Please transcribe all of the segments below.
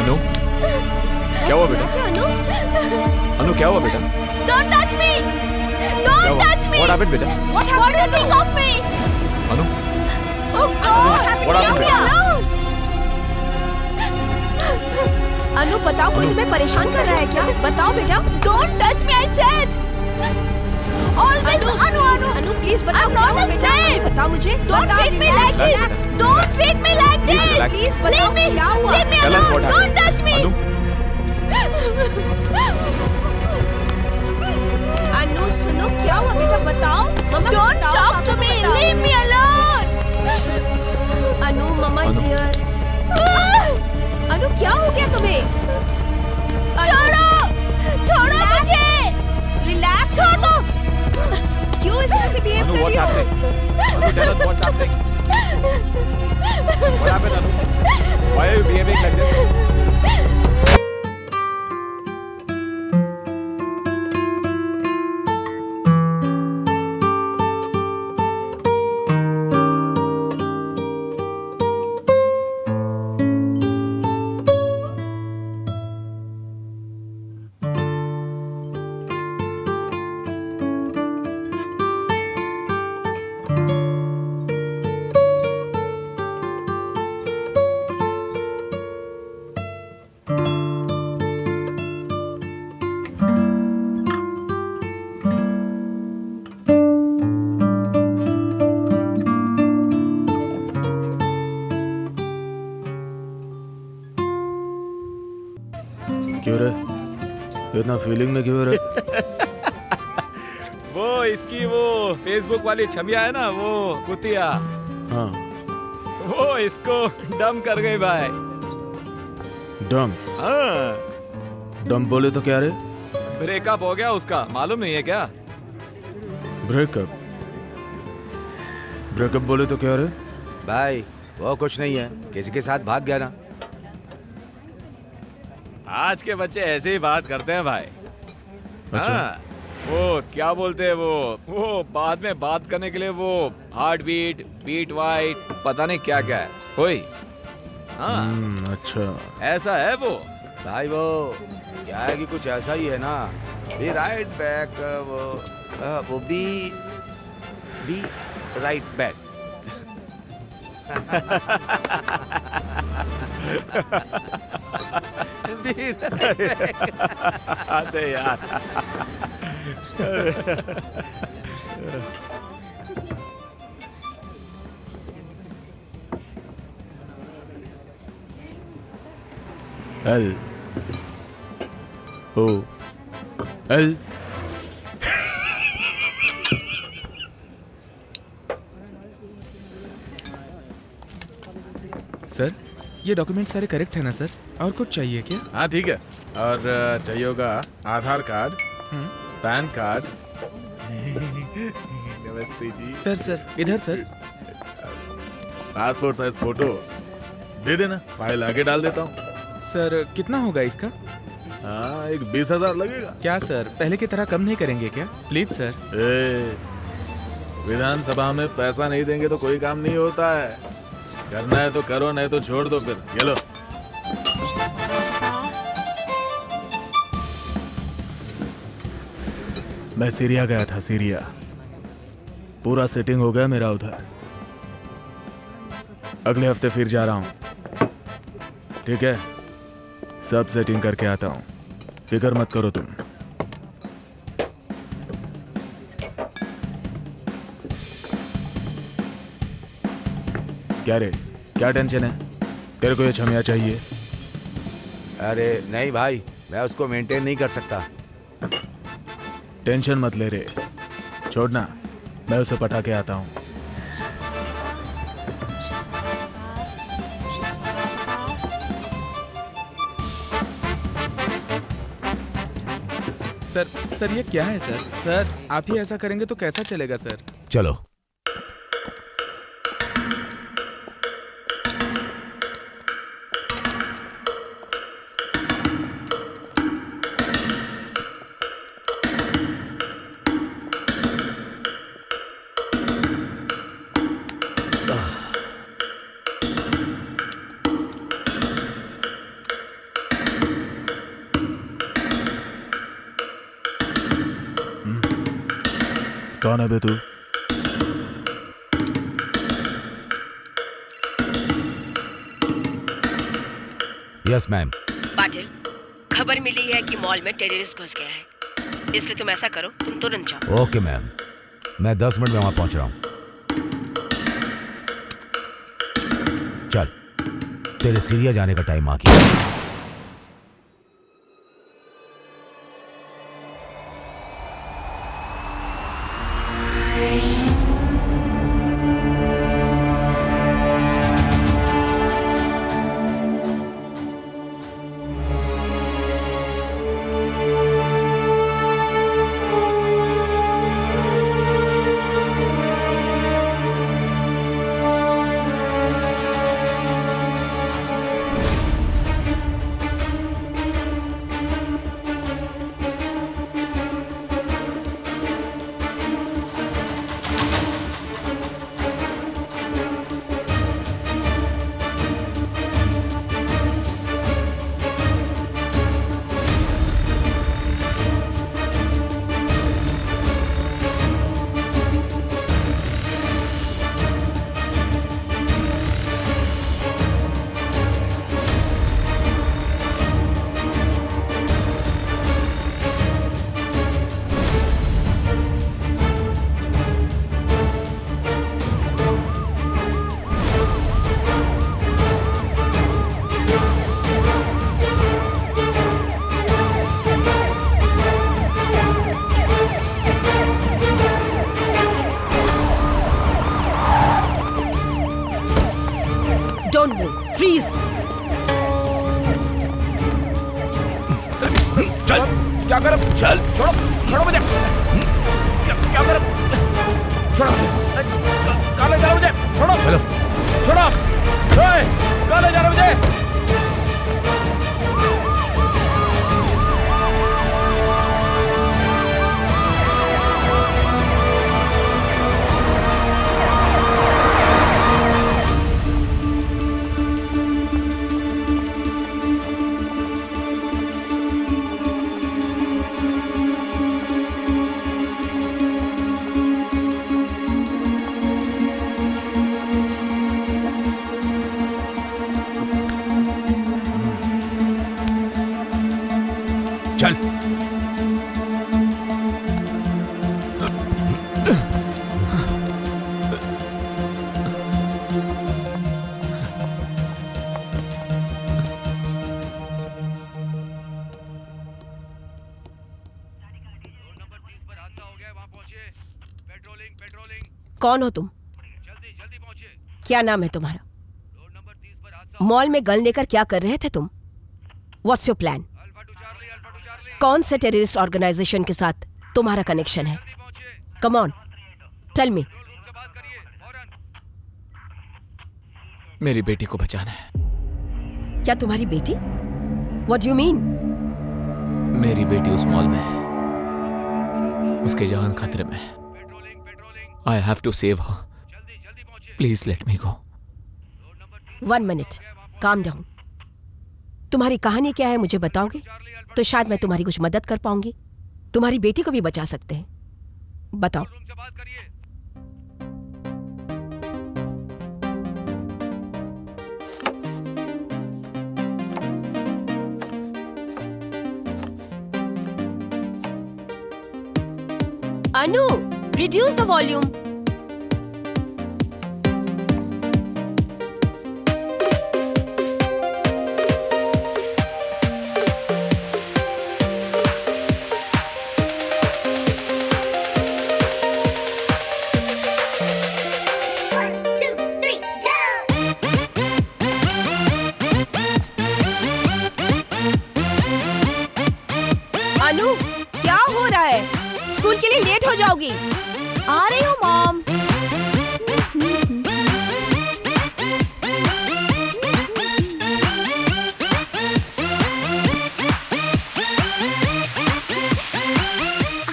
अनु क्या हुआ बेटा? अनु क्या हुआ बेटा? Don't touch me! Don't touch me! What happened बेटा? What do you think of me? Anu Oh God! What happened बेटा? अनु बताओ, कोई तुम्हें परेशान कर रहा है क्या? बताओ बेटा। Don't touch me, I said. Always Anu please बताओ I'm क्या not हुआ a बेटा? slave. बताओ मुझे। Don't बताओ, treat me like relax, this. Don't treat me like Please this. relax. Please बताओ Leave me. क्या हुआ? Leave me Tell us what alone. Don't happened. touch me. अनु सुनो, क्या हुआ बेटा? बताओ मम्मा। Don't बताओ, talk पापा to को me. बताओ। Leave me alone. Anu mama is here. Anu क्या हो गया तुम्हें? छोड़ो मुझे. रिलैक्स छोड़ दो. क्यों इस तरह से बिहेव अनु कर what's रही हो? happening? Anu tell us what's happening. What happened Anu? Why are you behaving like this? क्यों रे? इतना फीलिंग में क्यों रे? वो इसकी वो फेसबुक वाली छमिया है ना, वो कुतिया, हाँ वो इसको डम कर गई भाई. डम हाँ, डम बोले तो क्या रे? ब्रेकअप हो गया उसका, मालूम नहीं है क्या? ब्रेकअप ब्रेकअप बोले तो क्या रे? भाई वो कुछ नहीं है, किसी के साथ भाग गया ना। आज के बच्चे ऐसे ही बात करते हैं भाई. अच्छा। हाँ, वो क्या बोलते हैं वो बाद में बात करने के लिए वो हार्ट बीट, बीट वाइट, पता नहीं क्या क्या है कोई. हाँ, अच्छा ऐसा है वो. भाई वो क्या है कि कुछ ऐसा ही है ना, बी राइट बैक, वो बी राइट बैक. अरे यार. एल ओ एल सर, ये डॉक्यूमेंट सारे करेक्ट है ना सर? और कुछ चाहिए क्या? हाँ ठीक है. और चाहिए होगा आधार कार्ड, पैन कार्ड. नमस्ते जी. सर इधर सर. पासपोर्ट साइज फोटो दे देना, फाइल आगे डाल देता हूँ. सर कितना होगा इसका? हाँ, एक 20,000 लगेगा. क्या सर, पहले की तरह कम नहीं करेंगे क्या? Please sir. विधानसभा में पैसा नहीं देंगे तो कोई काम नहीं होता है. करना है तो करो, नहीं तो छोड़ दो. फिर ये लो. मैं सीरिया गया था, सीरिया. पूरा सेटिंग हो गया मेरा उधर. अगले हफ्ते फिर जा रहा हूं. ठीक है, सब सेटिंग करके आता हूं. फिक्र मत करो तुम. क्या रे, क्या टेंशन है? तेरे को ये छमिया चाहिए? अरे नहीं भाई, मैं उसको मेंटेन नहीं कर सकता. टेंशन मत ले रे, छोड़ना, मैं उसे पटा के आता हूं. सर ये क्या है सर? सर आप ही ऐसा करेंगे तो कैसा चलेगा सर? चलो. कौन है बे तू? Yes ma'am. पाटिल, खबर मिली है कि मॉल में टेररिस्ट घुस गया है, इसलिए तुम ऐसा करो, तुम तुरंत जाओ। ओके मैम, मैं 10 मिनट में वहां पहुंच रहा हूं। चल, तेरे सीरिया जाने का टाइम आ गया। Don't move. Freeze. चल, क्या कर? चल, छोड़ो, छोड़ो मुझे। क्या कर? छोड़ो मुझे। कहाँ ले जा रहे हो मुझे? छोड़ो, चलो। छोड़ो। ओए, कहाँ ले जा रहे हो मुझे? चल। कौन हो तुम? क्या नाम है तुम्हारा? मॉल में गन लेकर क्या कर रहे थे तुम? What's your plan? कौन से टेररिस्ट ऑर्गेनाइजेशन के साथ तुम्हारा कनेक्शन है? Come on, tell me. मेरी बेटी को बचाना है। क्या तुम्हारी बेटी? What do you mean? मेरी बेटी उस मॉल में है, उसकी जान खतरे में है। I have to save her. Please let me go. 1 minute, calm down. तुम्हारी कहानी क्या है मुझे बताओगे तो शायद मैं तुम्हारी कुछ मदद कर पाऊंगी। तुम्हारी बेटी को भी बचा सकते हैं, बताओ। अनु, reduce the volume. अनु, क्या हो रहा है? स्कूल के लिए लेट हो जाओगी। आ रही हूँ मॉम।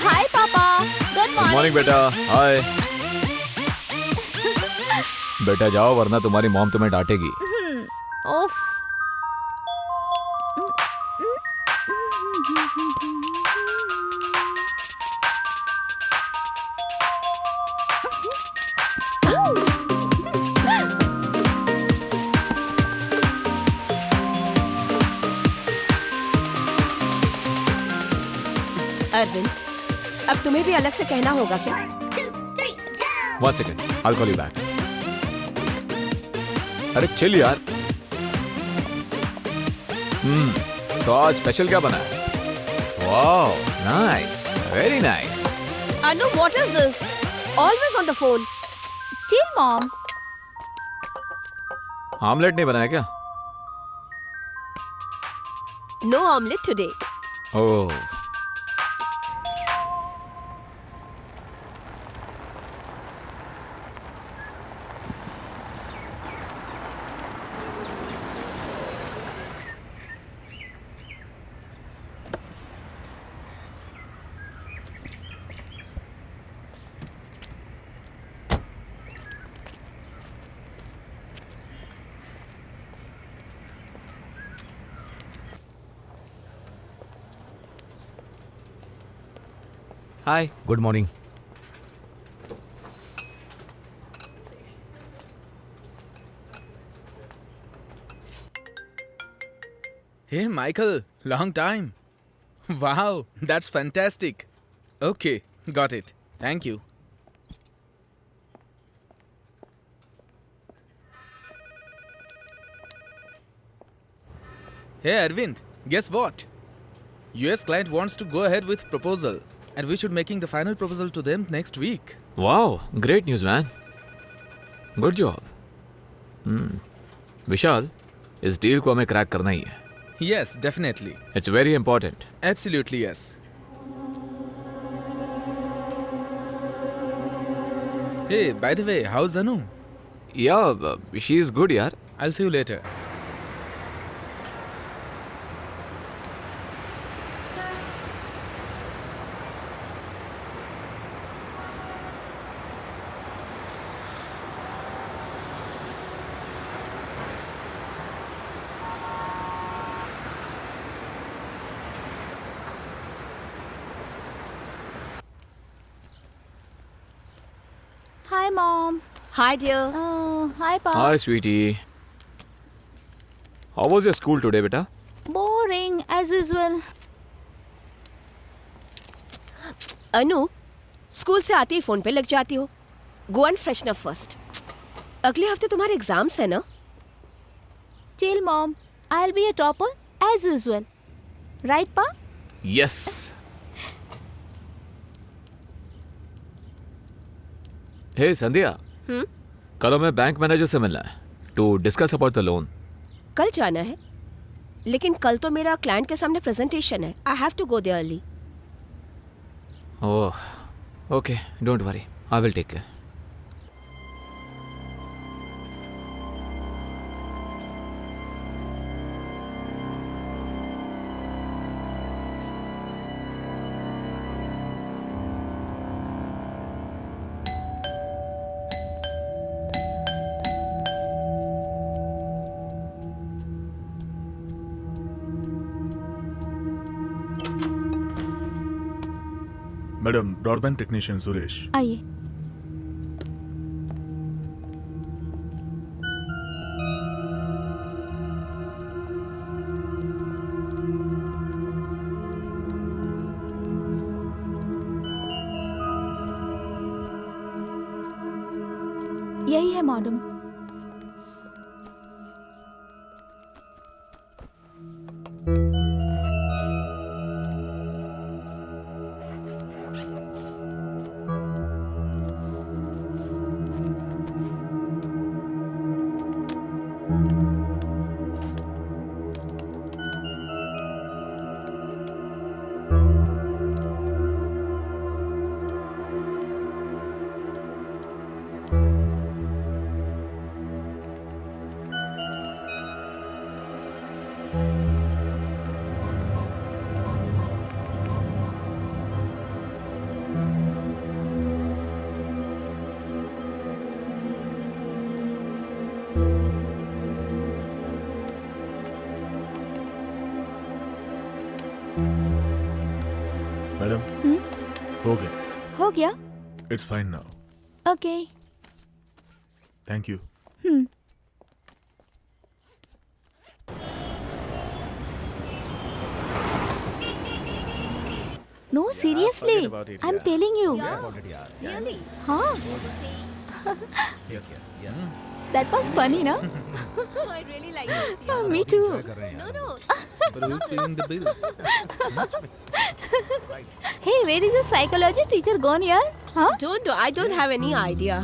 हाय पापा, गुड मॉर्निंग मॉर्निंग। बेटा। हाय बेटा, जाओ वरना तुम्हारी मॉम तुम्हें डांटेगी। ओफ। अरविंद, अब तुम्हें भी अलग से कहना होगा क्या? 1 second, I'll call you back. अरे चिल यार. तो आज स्पेशल क्या बना है? Wow, nice, very nice. Anu, what is this? Always on the phone. Chill, Mom. Omelette नहीं बनाया क्या? No omelette today. Oh. Hi. Good morning. Hey, Michael, long time. Wow, that's fantastic. Okay, got it. Thank you. Hey, Arvind, guess what? US client wants to go ahead with proposal, and we should making the final proposal to them next week. Wow, great news man. Good job. Vishal, इस deal को हमें crack करना ही है. Yes, definitely. It's very important. Absolutely, yes. Hey, by the way, how's Anu? या she is good यार. I'll see you later. Hi, Mom. Hi, dear. Hi, Pa. Hi sweetie. How was your school today बेटा? Boring as usual. Anu, school से आते ही phone पे लग जाती हो. Go and freshen up first. अगले हफ्ते तुम्हारे एग्जाम्स है ना? Chill, Mom. I'll be a topper as usual. Right, Pa? Yes. Hey Sandhya. कल हमें बैंक मैनेजर से मिलना है to discuss about the loan. कल जाना है, लेकिन कल तो मेरा क्लाइंट के सामने प्रेजेंटेशन है. I have to go there early. Oh, okay, don't worry, I will take care. Madam, broadband technician Suresh. आइए. यही है मॉडम. मैडम, हो गया. हो गया. It's fine now. Okay. Thank you. No, seriously. forget about it, I'm yeah. telling you. Really? Huh? Yes. That was funny, na? I really like this. Me too. No. But who's paying the bill? Hey, where is the psychology teacher gone here? Huh? I don't have any idea.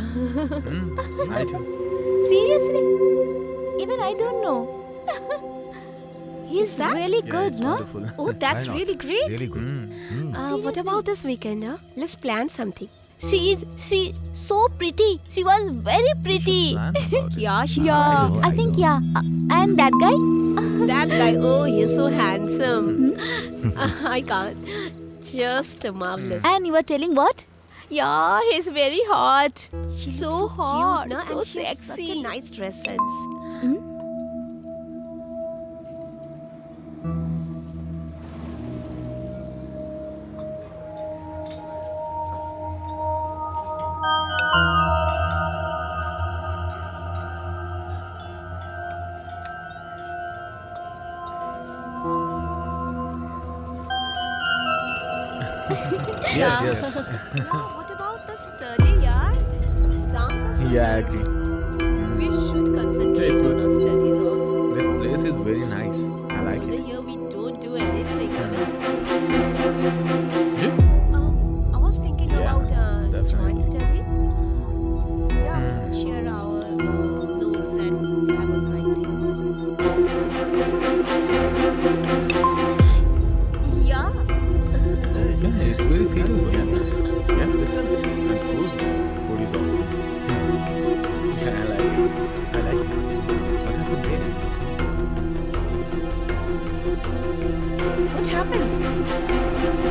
I do. Seriously? Even I don't know. He's that? really Yeah, good, it's no? wonderful. Oh, that's really great. Really good. What about this weekend? Let's plan something. She's so pretty. She was very pretty. Plan about it. Yeah, she's Yeah, know, I I think know. yeah. And that guy? that guy. Oh, he's so handsome. I can't. Just marvelous. And you were telling what? Yeah, he's very hot. She So looks hot, cute, no? so And she has such a sexy. nice dress sense. Yes. Yeah, what about the study, yaar? Exams are so Yeah, I near. agree. We should concentrate It's on good. our studies also. This place is very nice. I like The it. year we don't do anything, you know. Yeah. I was thinking Yeah, about definitely. joint study. Yeah, we could share our notes and have a great thing. Yeah. Yeah, it's very serious. Yeah. Listen. And food. Food is awesome. Yeah, I like it. I like it. What happened there? What happened?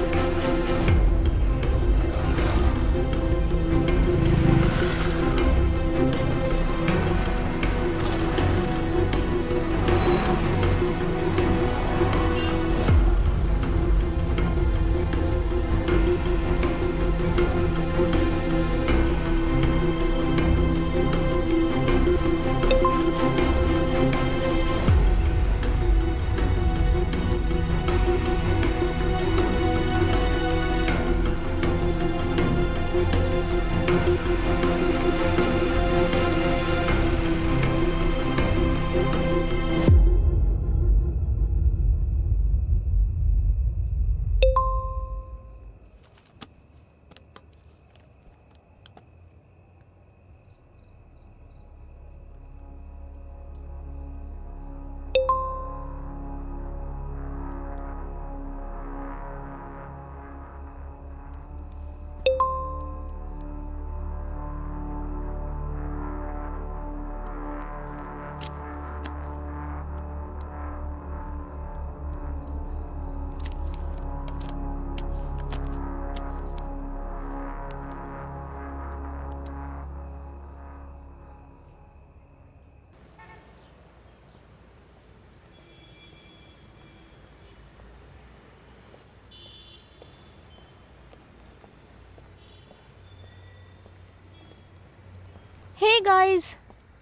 Hey guys,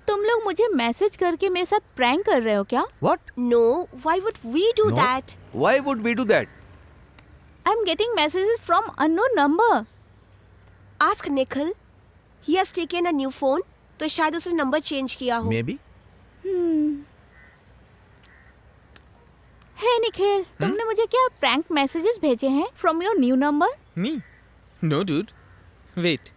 तुम लोग मुझे message करके मेरे साथ prank कर रहे हो क्या? What? No, why would we do No. that? Why would we do that? I'm getting messages from unknown number. Ask Nikhil. He has taken a new phone. तो शायद उसने नंबर चेंज किया हो. Maybe. Hey निखिल, तुमने मुझे क्या prank messages भेजे हैं from your new number? Me? No, dude. Wait.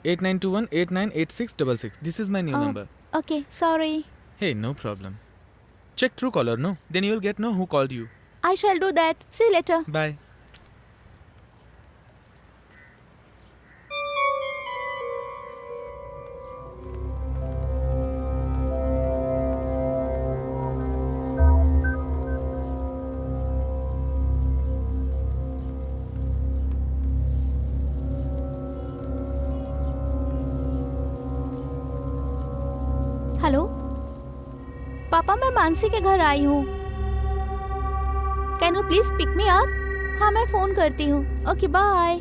8921898666. This is my new Oh. number. Okay, sorry. Hey, no problem. Check Truecaller, no? Then you will get know who called you. I shall do that. See you later. Bye. Hello papa, मैं मानसी के घर आई हूँ. Can you please pick me up? हाँ, मैं phone करती हूँ. Okay, bye.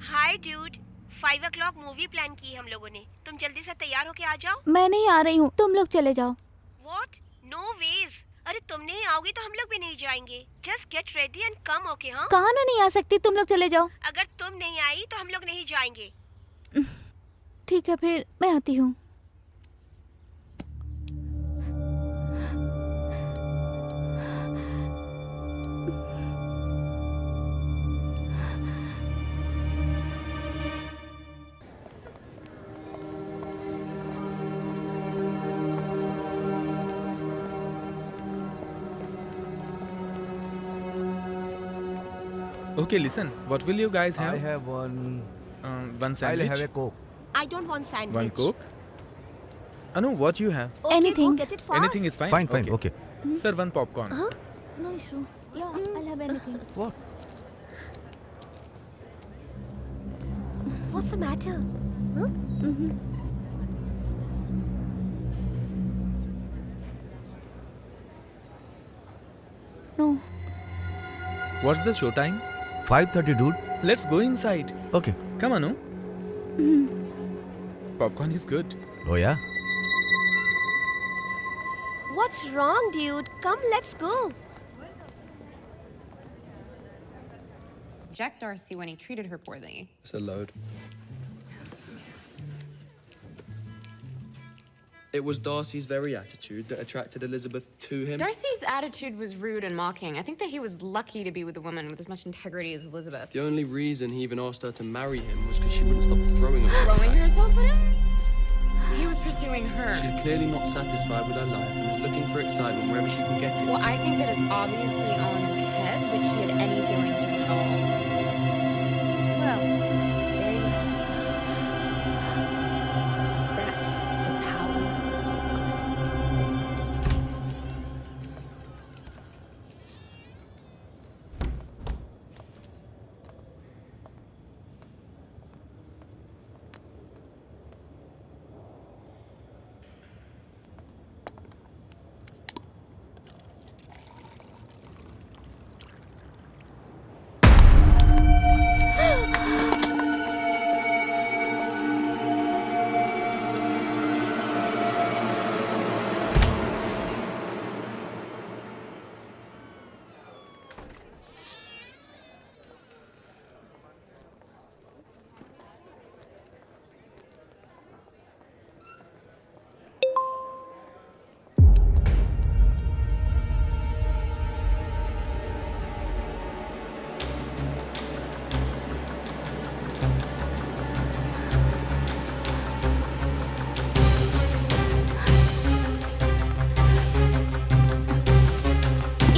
Hi dude 5 o'clock movie plan की हम लोगों ने. तुम जल्दी से तैयार होके आ जाओ. मैं नहीं आ रही हूँ, तुम लोग चले जाओ. What? No ways. अरे तुम नहीं आओगी तो हम लोग भी नहीं जाएंगे. Just get ready and come, okay? हाँ? कहाँ ना नहीं आ सकती, तुम लोग चले जाओ. अगर तुम नहीं आई तो हम लोग नहीं जाएंगे. ठीक है, फिर मैं आती हूँ. Okay, listen. What will you guys have? I have one. One I'll sandwich. have a Coke. I don't want sandwich. One Coke. Anu, what you have? Okay, Anything. Go get it fast. Anything is fine. Fine, okay. Sir, one popcorn. No issue. Yeah, I'll have anything. What's the matter? No. What's the show time? 5:30, dude. Let's go inside. Okay. Come on, Anu. Popcorn is good. Oh, yeah? What's wrong, dude? Come, let's go. Reject Darcy when he treated her poorly. It's a load. It was Darcy's very attitude that attracted Elizabeth to him. Darcy's attitude was rude and mocking. I think that he was lucky to be with a woman with as much integrity as Elizabeth. The only reason he even asked her to marry him was because she wouldn't stop throwing herself Throwing at him. herself at him? He was pursuing her. She's clearly not satisfied with her life and is looking for excitement wherever she can get it. Well, I think that it's obviously all in his head that she had any feelings for him at all. Well, there you have it. That's the power.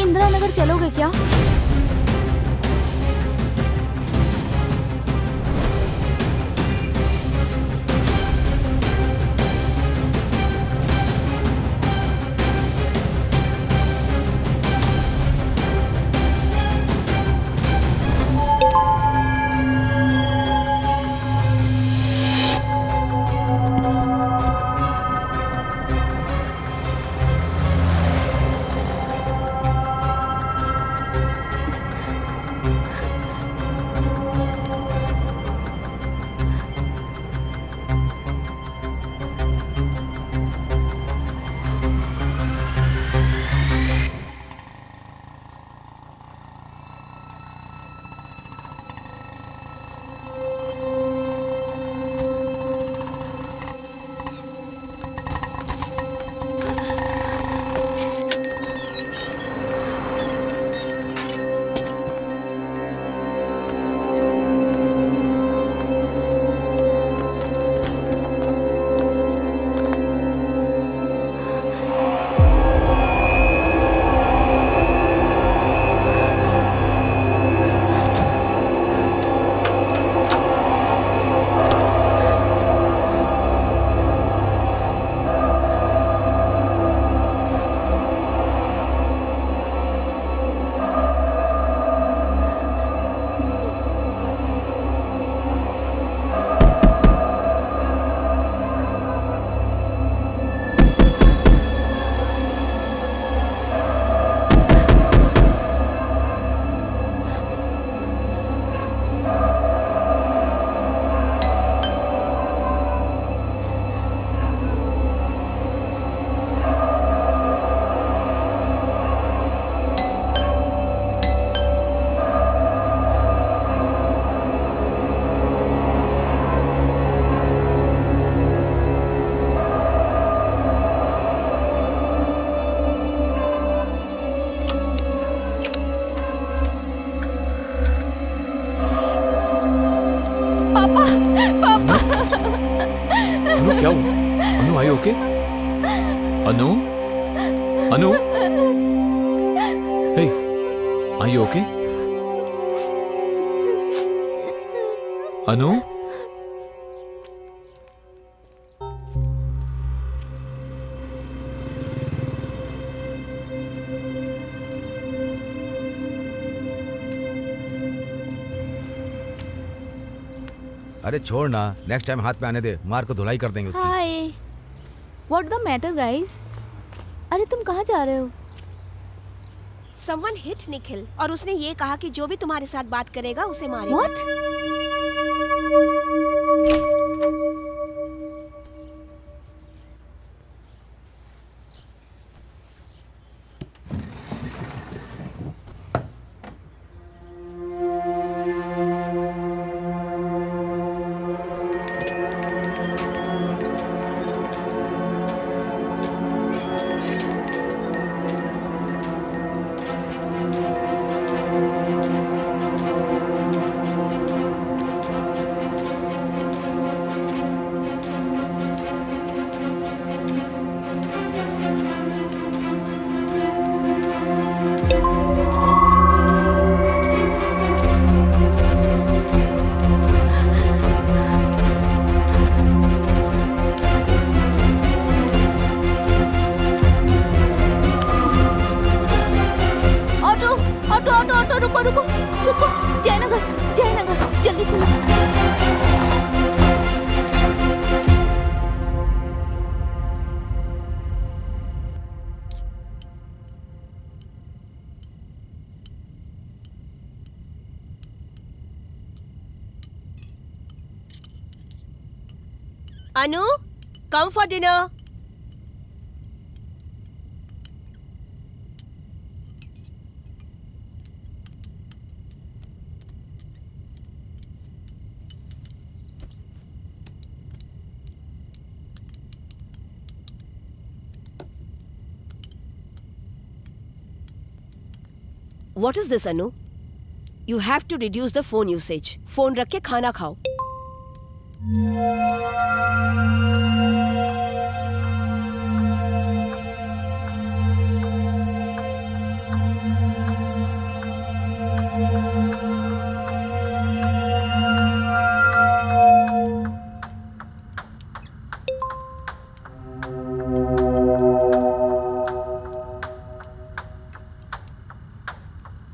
Indira Nagar चलोगे क्या? okay? Anu? Anu? Hey, are you okay? Anu? अरे छोड़ ना, next time हाथ पे आने दे, मार को धुलाई कर देंगे उसकी। हाय, व्हाट द मैटर गाइस? अरे तुम कहाँ जा रहे हो? Someone hit निखिल और उसने ये कहा कि जो भी तुम्हारे साथ बात करेगा उसे मारेगा। What? रुको जयनगर जयनगर जल्दी चलो। Anu, come for dinner. What is this, Anu? You have to reduce the phone usage. Phone रख के खाना खाओ.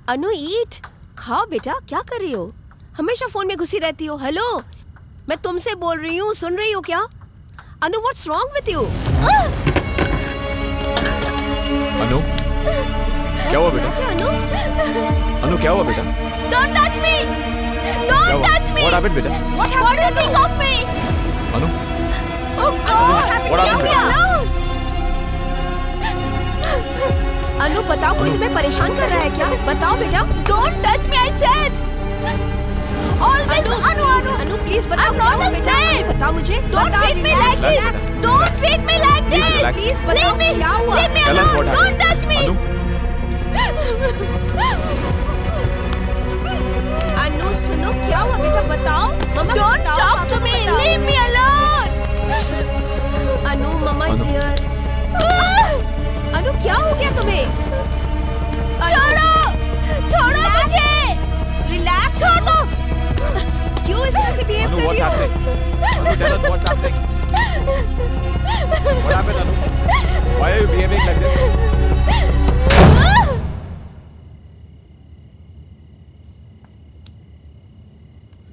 अनु ईट खाओ बेटा, क्या कर रही हो? हमेशा फोन में घुसी रहती हो. हेलो, मैं तुमसे बोल रही हूँ, सुन रही हो क्या? अनु, व्हाट्स रॉन्ग विथ यू? अनु क्या हुआ बेटा? अनु, अनु क्या हुआ बेटा? Don't touch me! Don't touch me! What happened बेटा? what What do you happened? think of me? Anu Oh God! What Leave happened? me alone! अनु, बताओ, कोई तुम्हें परेशान कर रहा है क्या? बताओ बेटा. Don't touch me, I said! Always Anu, please बताओ. I'm क्या not हुआ a बेटा? slave. बताओ मुझे. Don't बताओ, treat me relax, like relax. this! Don't treat me like Please this! relax. Please बताओ, Leave me! क्या हुआ? Leave me Tell us what alone! Don't happened. touch me! अनु अनु, सुनो, क्या हुआ बेटा? बताओ. मम्मा को Don't बताओ, talk पापा to को me! बताओ. Leave me alone! Anu, mamma is Anu. here. अनु, क्या हो गया तुम्हें? छोड़ो! छोड़ो मुझे! रिलैक्स. छोड़ दो! क्यों इस तरह से बिहेव अनु कर what's रही हो? happening? Anu tell us what's happening. What happened Anu? Why are you behaving like this?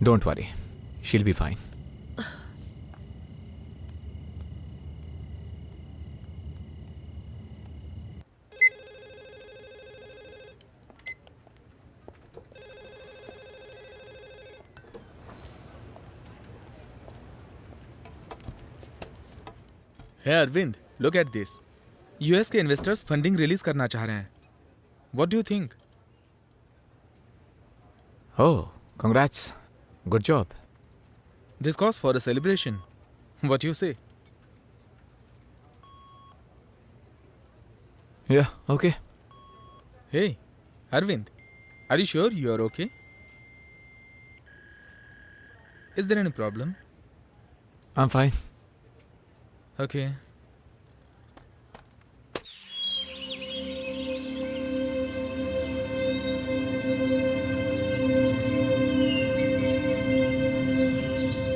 Don't worry, she'll be fine. Hey Arvind, look at this. US के इन्वेस्टर्स फंडिंग रिलीज करना चाह रहे हैं. What do you think? Oh, congrats. Good job. This cause for a celebration. What you say? Yeah, okay. Hey Arvind, are you sure you are okay? Is there any problem? I'm fine. Okay.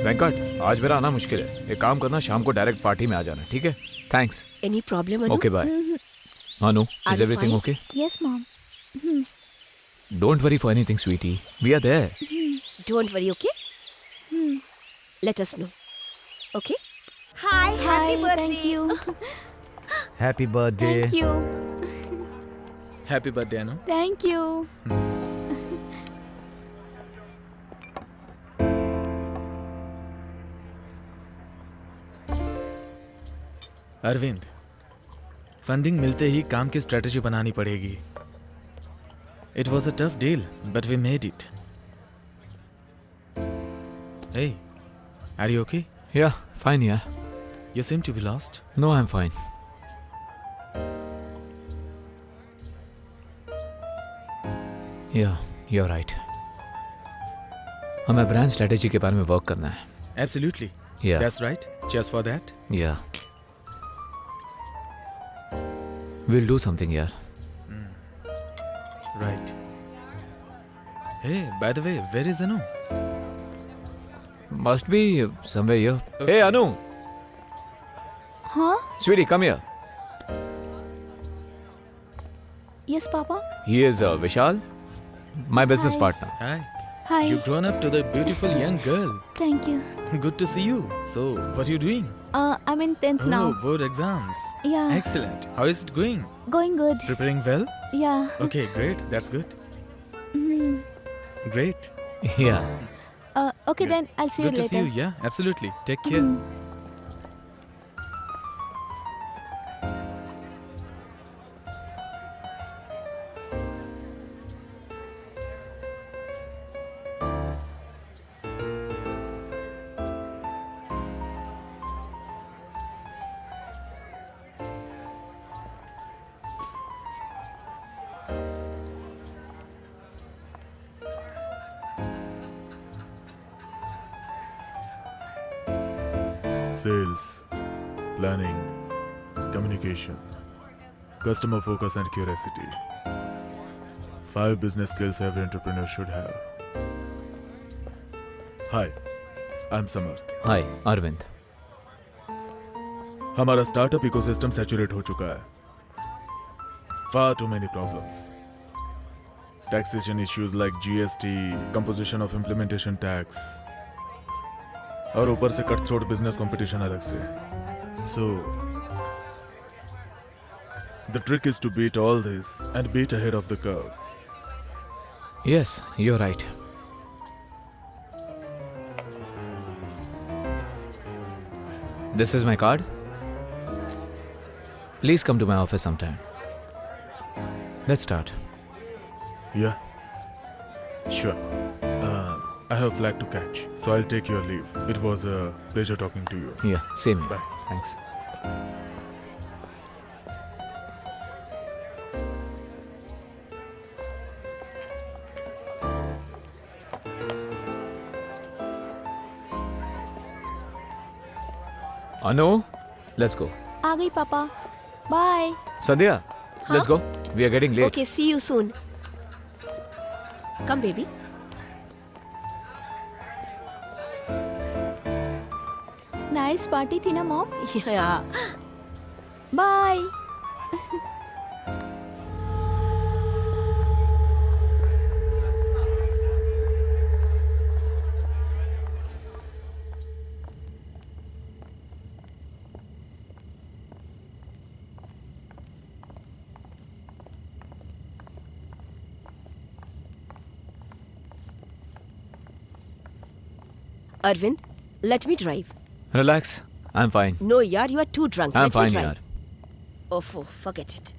Venkat आज मेरा आना मुश्किल है, एक काम करना शाम को डायरेक्ट पार्टी में आ जाना, ठीक है? Thanks. Any problem, Anu? Okay bye. Anu, Are is you everything fine? Okay? Yes, mom. Don't worry for anything sweetie, we are there. Don't worry, okay? Hmm. Let us know. Okay? Hi, Hi, thank you. Happy birthday. Thank you. Happy birthday, Anu. Thank you. Arvind, funding मिलते ही काम की strategy बनानी पड़ेगी. It was a tough deal but we made it. Hey, are you okay? Yeah fine यार. You seem to be lost. No I am fine. Yeah you are right. हमें brand strategy के बारे में work करना है. Absolutely. Yeah. That's right. Cheers for that. या will do something यार. Right. Hey, by the way, where is Anu? Must be somewhere here. Hey Anu, Huh? sweetie, come here. Yes, Papa. He is Vishal, my business Hi. partner. Hi. Hi. You grown up to the beautiful young girl. Thank you. Good to see you. So, what are you doing? I'm in 10th now. Oh, board exams. Yeah. Excellent. How is it going? Going good. Preparing well? Yeah. Okay, great. That's good. Hmm. Great. Yeah. Okay then. I'll see you Good to later. see you. Yeah, absolutely. Take care. Sales, planning, communication, customer focus and curiosity. 5 business skills every entrepreneur should have. Hi, I'm Samarth. Hi, Arvind. हमारा startup ecosystem saturate हो चुका है. Far too many problems. Taxation issues like GST, composition of implementation tax, और ऊपर से cut throat business competition अलग से. So, the trick is to beat all this and beat ahead of the curve. Yes, you're right. This is my card. Please come to my office sometime. Let's start. Yeah, sure. I have a flight to catch, so I'll take your leave. It was a pleasure talking to you. Yeah, same here. Bye. Thanks. Anu, let's go. आ गई पापा. Bye. Sandhya, let's go. We are getting late. Okay, see you soon. Come, baby. Nice party थी ना mom. Yeah. Bye. Arvind, let me drive. Relax. I'm fine. No, yaar, you are too drunk. I'm Let fine, me yaar. drive. Oh, forget it.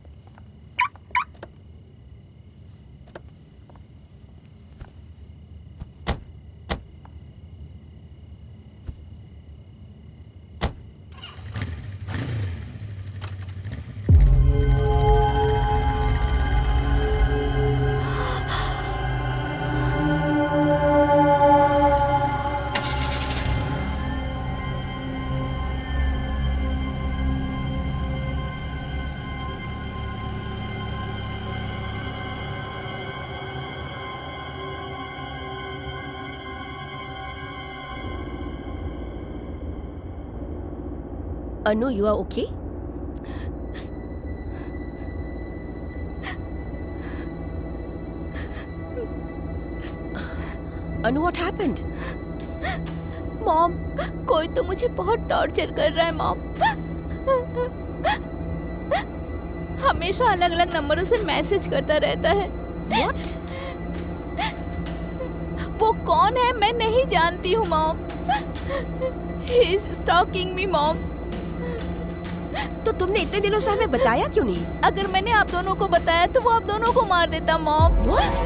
Anu, you are okay? Anu, what happened? Mom, कोई तो मुझे बहुत torture कर रहा है mom. हमेशा अलग अलग नंबरों से मैसेज करता रहता है। What? वो कौन है मैं नहीं जानती हूँ mom. He is stalking me mom. तो तुमने इतने दिनों से हमें बताया क्यों नहीं? अगर मैंने आप दोनों को बताया तो वो आप दोनों को मार देता मॉम। What?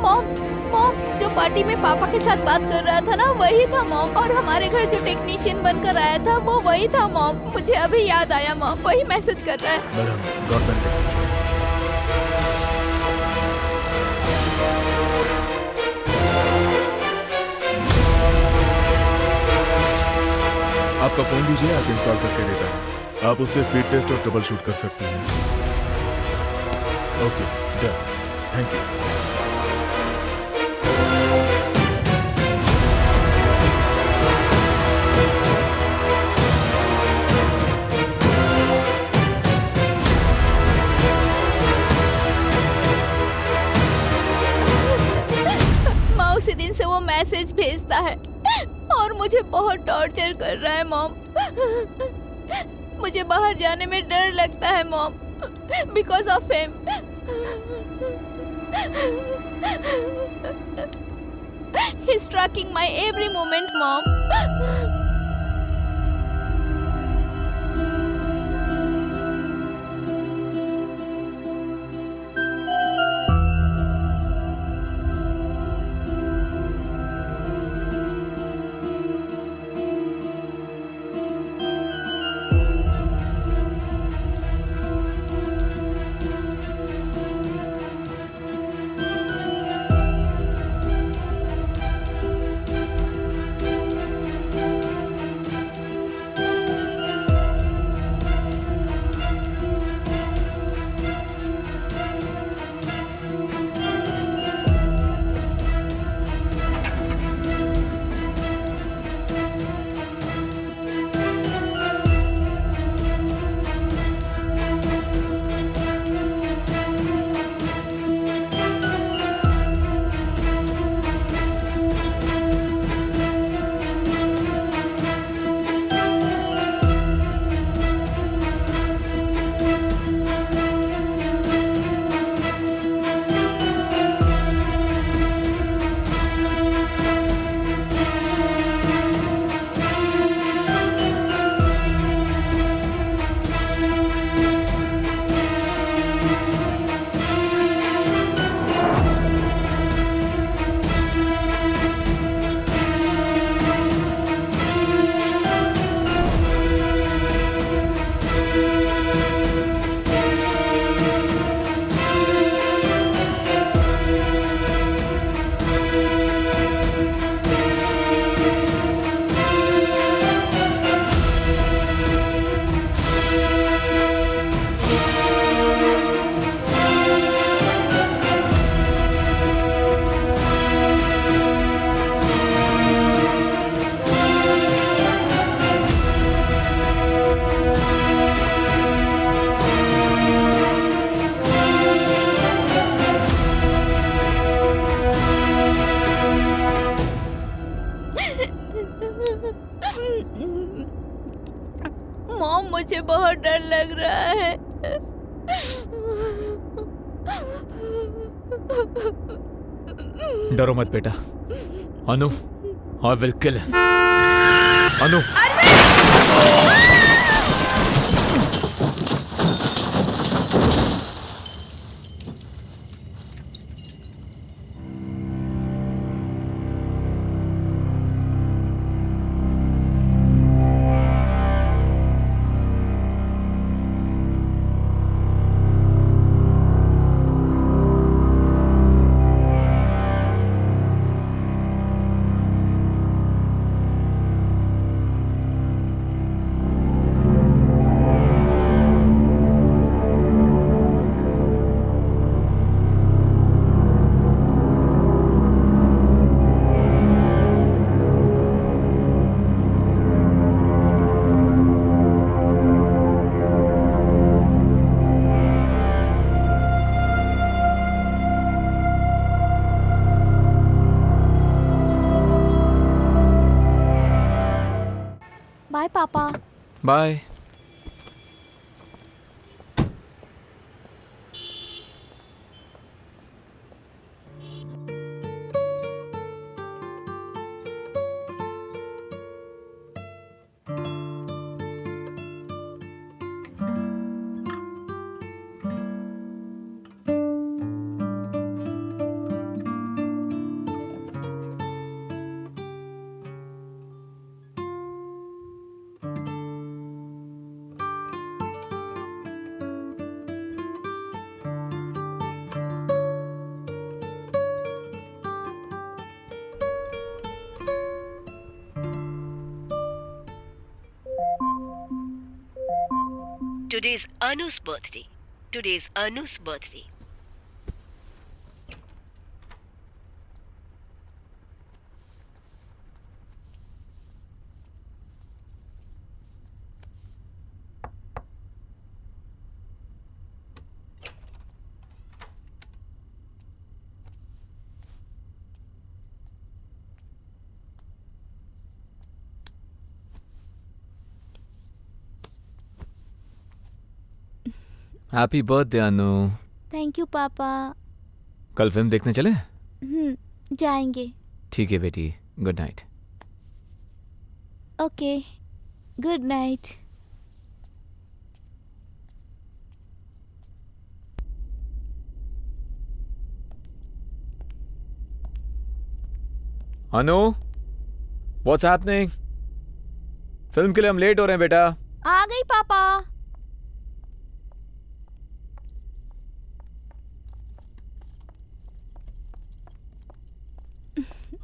मॉम, मॉम, जो पार्टी में पापा के साथ बात कर रहा था ना वही था मॉम। और हमारे घर जो टेक्नीशियन बनकर आया था वो वही था मॉम। मुझे अभी याद आया मॉम, वही मैसेज कर रहा है। Madam, government technician. आपका फोन दीजिए, आप इंस्टॉल करके देता हूँ। आप उससे स्पीड टेस्ट और ट्रबल शूट कर सकती हैं। Okay, done, thank you. माँ उसी दिन से वो मैसेज भेजता है और मुझे बहुत टॉर्चर कर रहा है मॉम। मुझे बाहर जाने में डर लगता है mom, because of him. He's tracking my every moment mom। Mom मुझे बहुत डर लग रहा है। डरो मत बेटा। Anu, I will kill him. Anu, bye papa. Bye. Today is Anu's birthday. Today is Anu's birthday. Happy birthday Anu. Thank you papa. कल फिल्म देखने चले? जाएंगे। ठीक है बेटी, good night. Okay, good night. Anu, what's happening? Film के लिए हम लेट हो रहे हैं बेटा। आ गई पापा।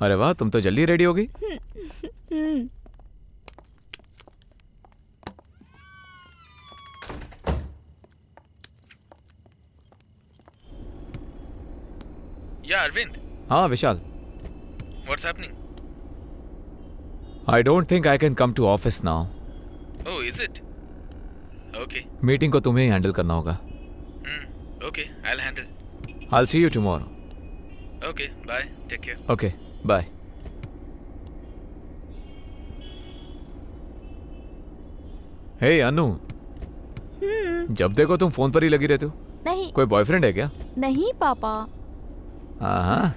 अरे वाह, तुम तो जल्दी रेडी हो गई। Yeah, Arvind. हाँ विशाल। What's happening? I don't think I can come to office now. Oh, is it? Okay. Meeting को तुम्हें ही हैंडल करना होगा। Okay, I'll handle. I'll see you tomorrow. Okay, bye. Take care. Okay, bye. Hey अनु, जब देखो तुम phone पर ही लगी रहते हो। नहीं। कोई बॉयफ्रेंड है क्या? नहीं पापा। हाँ।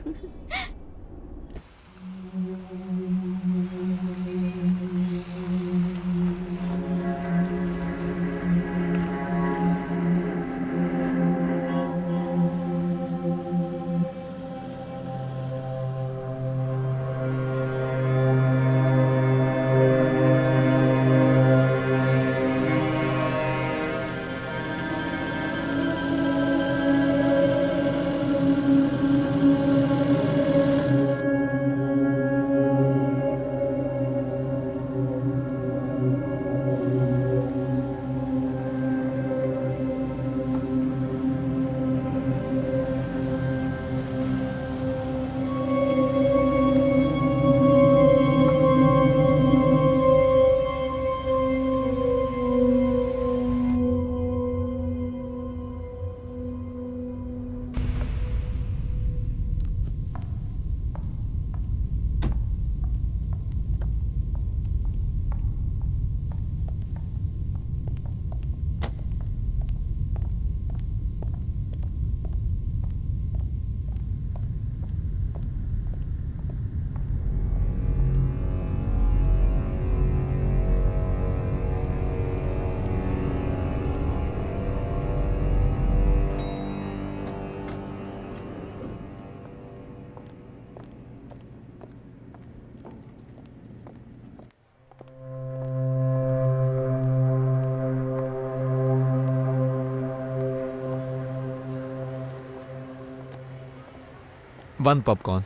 One popcorn.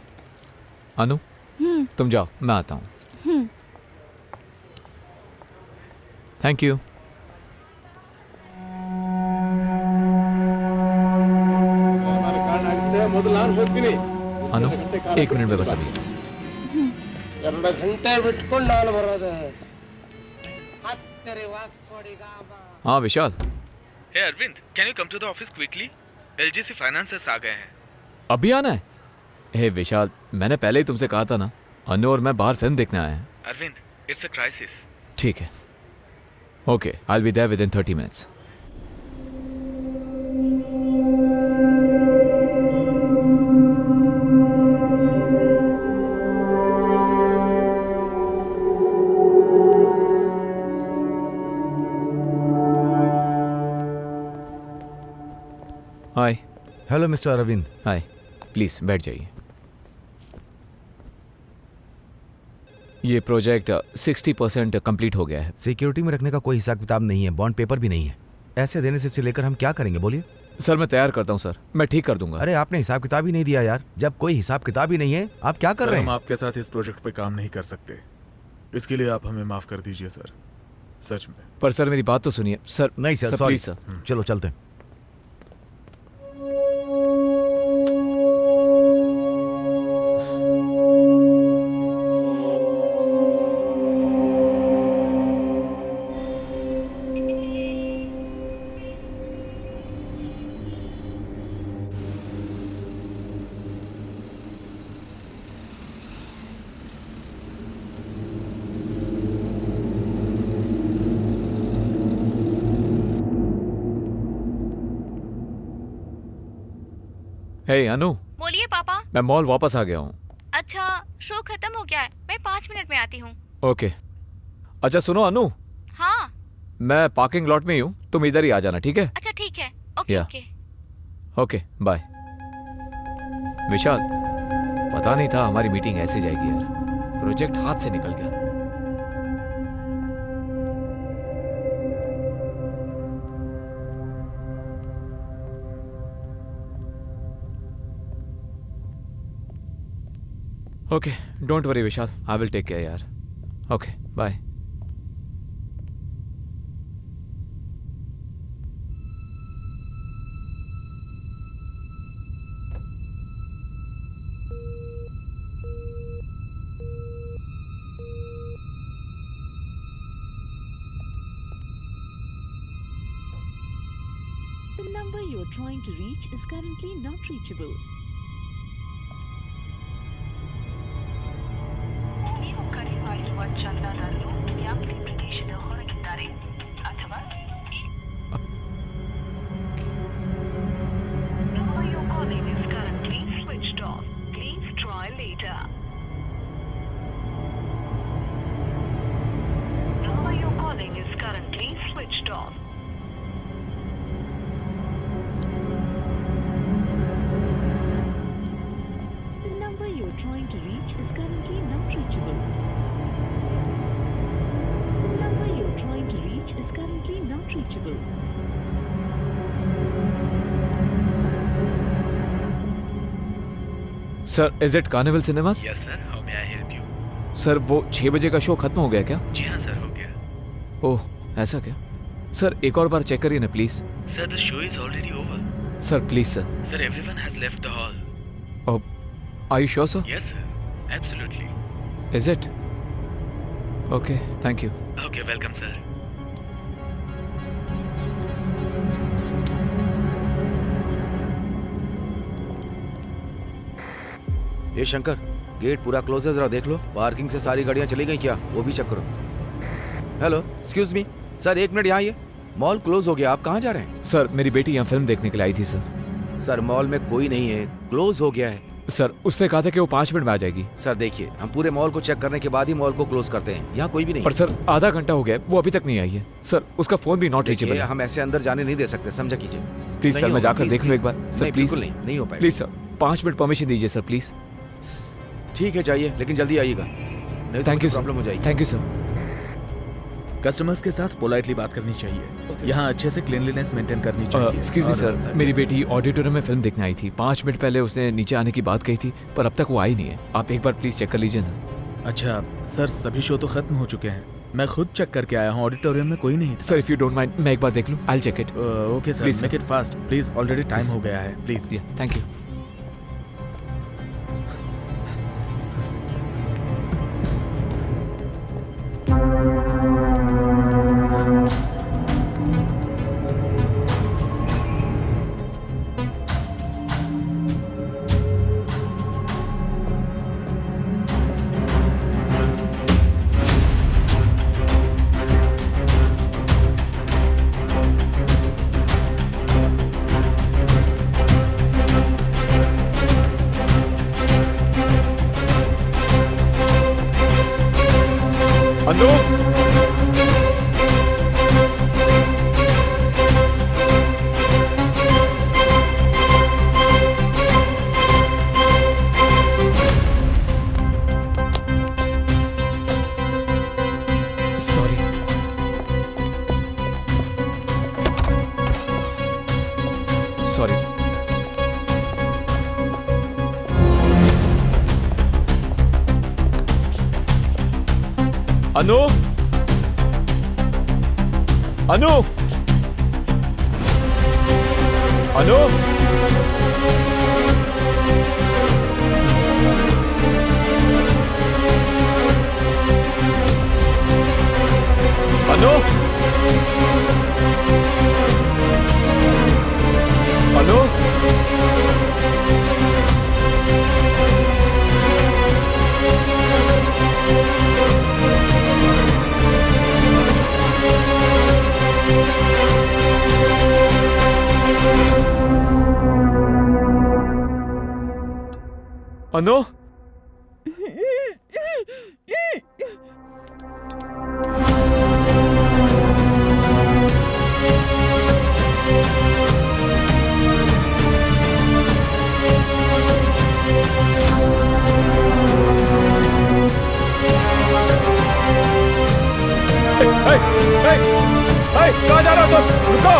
अनु, तुम जाओ, मैं आता हूँ। Thank you. अनु, एक मिनट में बस अभी। हाँ विशाल। Hey Arvind, can you come to the office quickly? LGC Finances आ गए हैं। अभी आना है? हे विशाल, मैंने पहले ही तुमसे कहा था ना, अनु और मैं बाहर फिल्म देखने आए हैं। Arvind, it's a crisis. ठीक है, Okay, I'll be there within 30 minutes. Hi. Hello mister Arvind. Hi, please बैठ जाइए। ये प्रोजेक्ट 60% कंप्लीट हो गया है। सिक्योरिटी में रखने का कोई हिसाब किताब नहीं है, बॉन्ड पेपर भी नहीं है। ऐसे देने से लेकर हम क्या करेंगे बोलिए? सर मैं तैयार करता हूँ सर, मैं ठीक कर दूंगा। अरे आपने हिसाब किताब ही नहीं दिया यार। जब कोई हिसाब किताब ही नहीं है आप क्या कर सर, रहे हम हैं? आपके साथ इस प्रोजेक्ट पे काम नहीं कर सकते। इसके लिए आप हमें माफ कर दीजिए सर, सच में। पर सर मेरी बात तो सुनिए सर। नहीं सर, सॉरी प्लीज सर। चलो चलते हैं। हे अनु, बोलिए पापा। मैं मॉल वापस आ गया हूँ। अच्छा, शो खत्म हो गया है, मैं 5 मिनट में आती हूँ। ओके। अच्छा सुनो अनु, हाँ। मैं पार्किंग लॉट में ही हूँ, तुम इधर ही आ जाना, ठीक है? अच्छा ठीक है। ओके या। ओके। Okay bye. विशाल, पता नहीं था हमारी मीटिंग ऐसे जाएगी यार, प्रोजेक्ट हाथ से निकल गया। Okay, don't worry Vishal, I will take care यार। Okay bye. The number you're trying to reach is currently not reachable. ನೀವು ಕರೆ ಮಾಡಿರುವ ಚಂದಾದಾರರು ಯಾವುದೇ ಪ್ರದೇಶದ ಹೊರಗಿದ್ದಾರೆ ಅಥವಾ number you're calling is currently switched off. Please try later. Number you're calling is currently switched off. The number you're trying to reach is currently not reachable. The number you're trying to reach is currently not reachable. Sir, is it carnival cinemas? Yes sir, how may I help you? Sir वो 6 बजे का show खत्म हो गया क्या? जी हाँ sir, हो गया। ओह ऐसा क्या? सर एक और बार चेक करिए ना please. Sir the show is already over. Sir please sir. Sir everyone has left the hall. Are you sure sir? Yes sir, absolutely. Is it? Okay, thank you. Okay, welcome sir. ये Shankar, gate पूरा close है, जरा देख लो। Parking से सारी गाड़ियां चली गई क्या, वो भी चेक करो। Hello, excuse me sir, 1 minute यहाँ आइए। मॉल क्लोज हो गया, आप कहाँ जा रहे हैं? सर मेरी बेटी यहाँ फिल्म देखने के लिए आई थी सर। सर मॉल में कोई नहीं है, क्लोज हो गया है। सर उसने कहा था कि वो 5 मिनट में आ जाएगी। सर देखिए, हम पूरे मॉल को चेक करने के बाद ही मॉल को क्लोज करते हैं, यहाँ कोई भी नहीं। पर सर आधा घंटा हो गया, वो अभी तक नहीं आई है। सर उसका फोन भी नॉट रीचेबल है। हम ऐसे अंदर जाने नहीं दे सकते, समझा कीजिए। प्लीज सर, नहीं मैं होगा, जाकर प्लीज, देख लूँ एक प्लीज। बार। सर नहीं, प्लीज बिल्कुल नहीं हो पाएगा। प्लीज सर 5 मिनट परमिशन दीजिए सर प्लीज। ठीक है जाइए, लेकिन जल्दी आइएगा, नहीं तो थैंक यू प्रॉब्लम हो जाएगी। Thank you sir. कस्टमर्स के साथ पोलाइटली बात करनी चाहिए। यहाँ अच्छे से क्लीनलीनेस मेंटेन करनी चाहिए। एक्सक्यूज मी और, सर, मेरी बेटी ऑडिटोरियम में फिल्म देखने आई थी। 5 मिनट पहले उसने नीचे आने की बात कही थी, पर अब तक वो आई नहीं है। आप एक बार प्लीज चेक कर लीजिए ना। अच्छा सर, सभी शो तो खत्म हो चुके हैं। मैं खुद चेक करके आया हूँ, ऑडिटोरियम में कोई नहीं था। Sir if you don't mind, मैं एक बार देख लूँ। I will check it. Okay sir, Please, make it fast please, already time Please. हो गया है please. Thank you. Sorry. Sorry. Anu, Anu, Anu, Anu, Anu, Anu, कहाँ जा रहे हो तुम? रुको!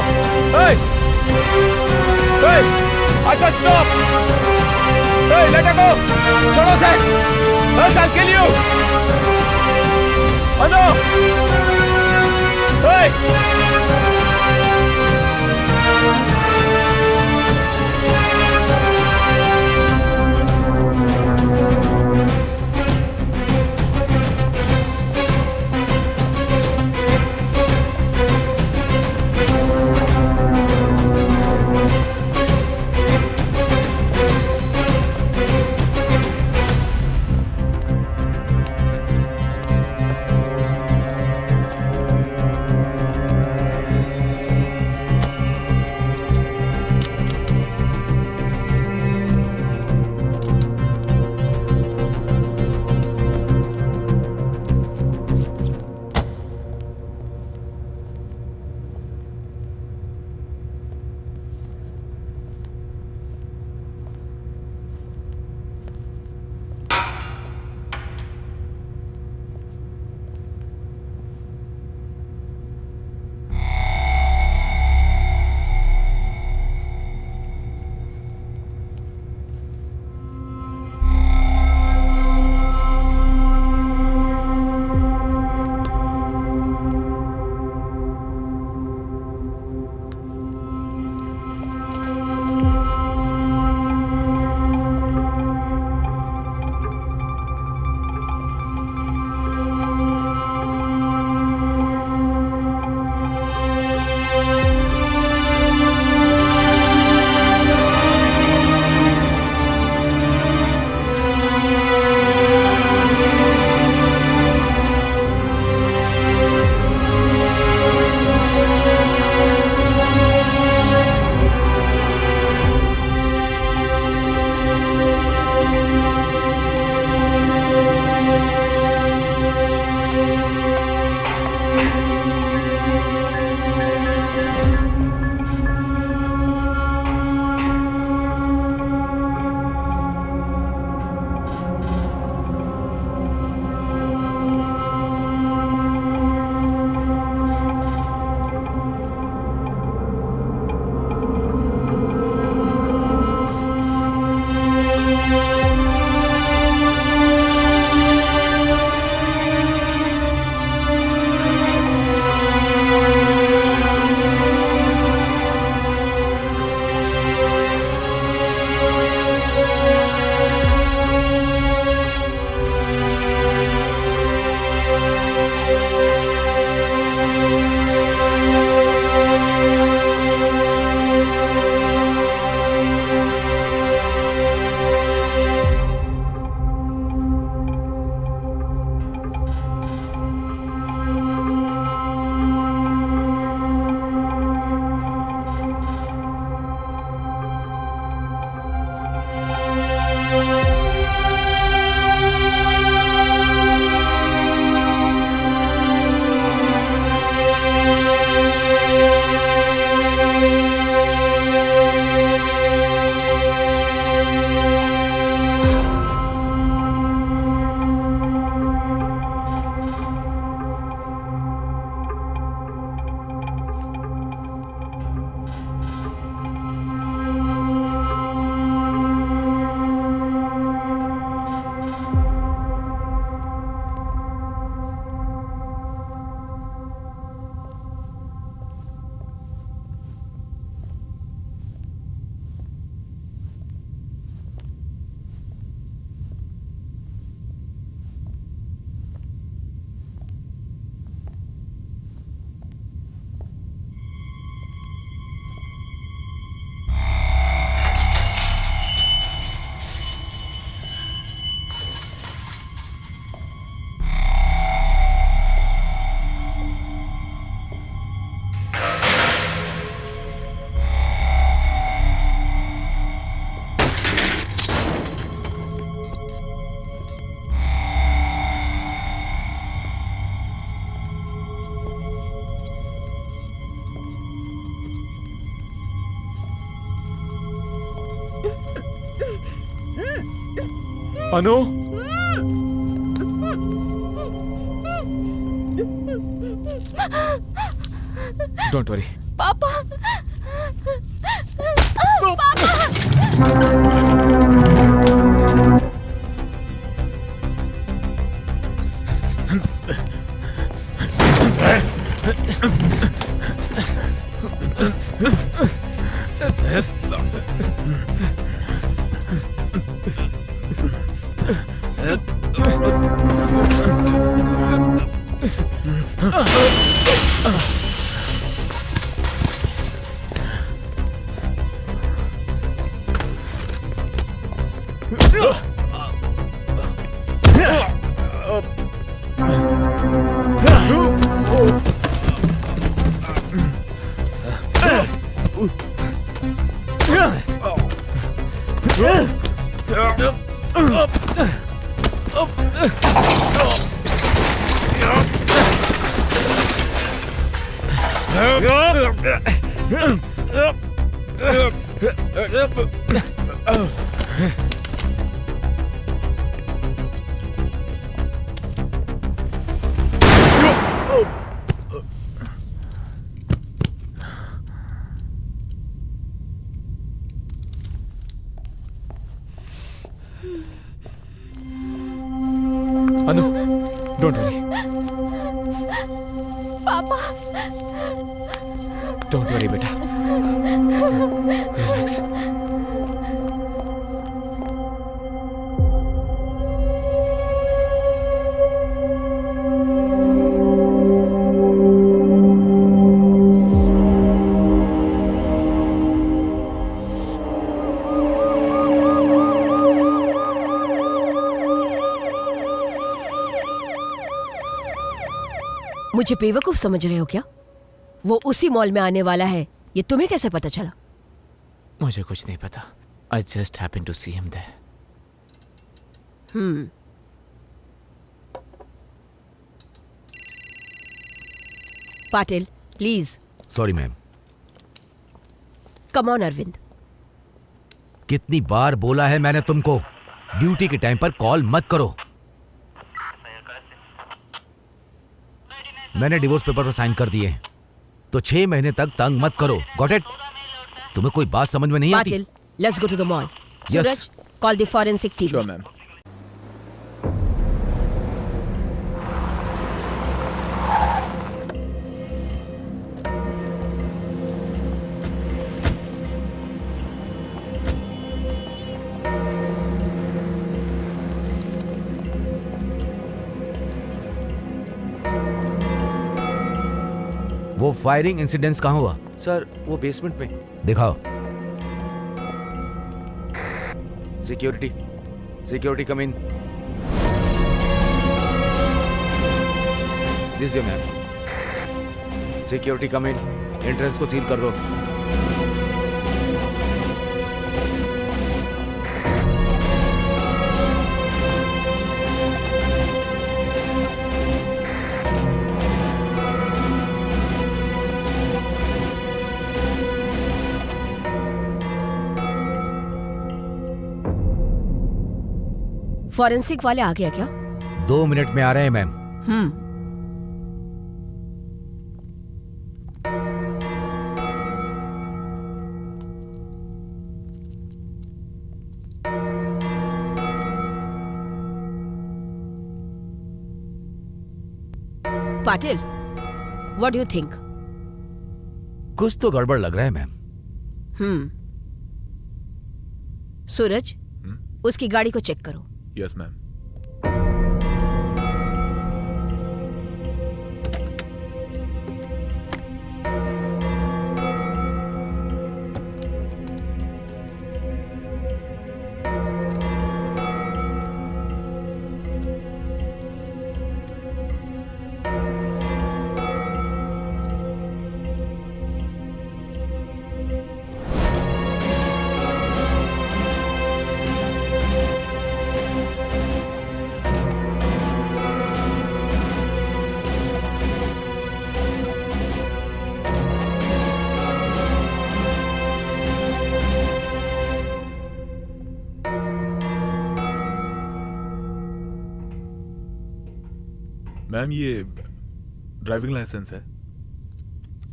Hey! Hey! I said stop! Hey, let her go! छोड़ो से! Else I'll kill you! Anu! Hey! Anu don't worry पापा अनु डोंट वरी पापा डोंट वरी बेटा रिलैक्स मुझे बेवकूफ समझ रहे हो क्या? वो उसी मॉल में आने वाला है, ये तुम्हें कैसे पता चला? मुझे कुछ नहीं पता. I just happened to see him there. Patil please. Sorry ma'am. Come on Arvind. कितनी बार बोला है मैंने तुमको, ड्यूटी के टाइम पर कॉल मत करो. मैंने डिवोर्स पेपर पर साइन कर दिए, तो 6 महीने तक तंग मत करो. Got it? तुम्हें कोई बात समझ में नहीं आती? Patil, let's go to the mall. Yes. Suraj, call the forensic team. Sure ma'am. वो फायरिंग इंसिडेंट्स कहाँ हुआ? सर वो बेसमेंट में. दिखाओ. Security come in. This way ma'am. Security come in. Entrance को सील कर दो. फॉरेंसिक वाले आ गया क्या? 2 मिनट में आ रहे हैं ma'am. Patil, what do you think? कुछ तो गड़बड़ लग रहा है मैम. सूरज, उसकी गाड़ी को चेक करो. Yes ma'am. मैम ये ड्राइविंग लाइसेंस है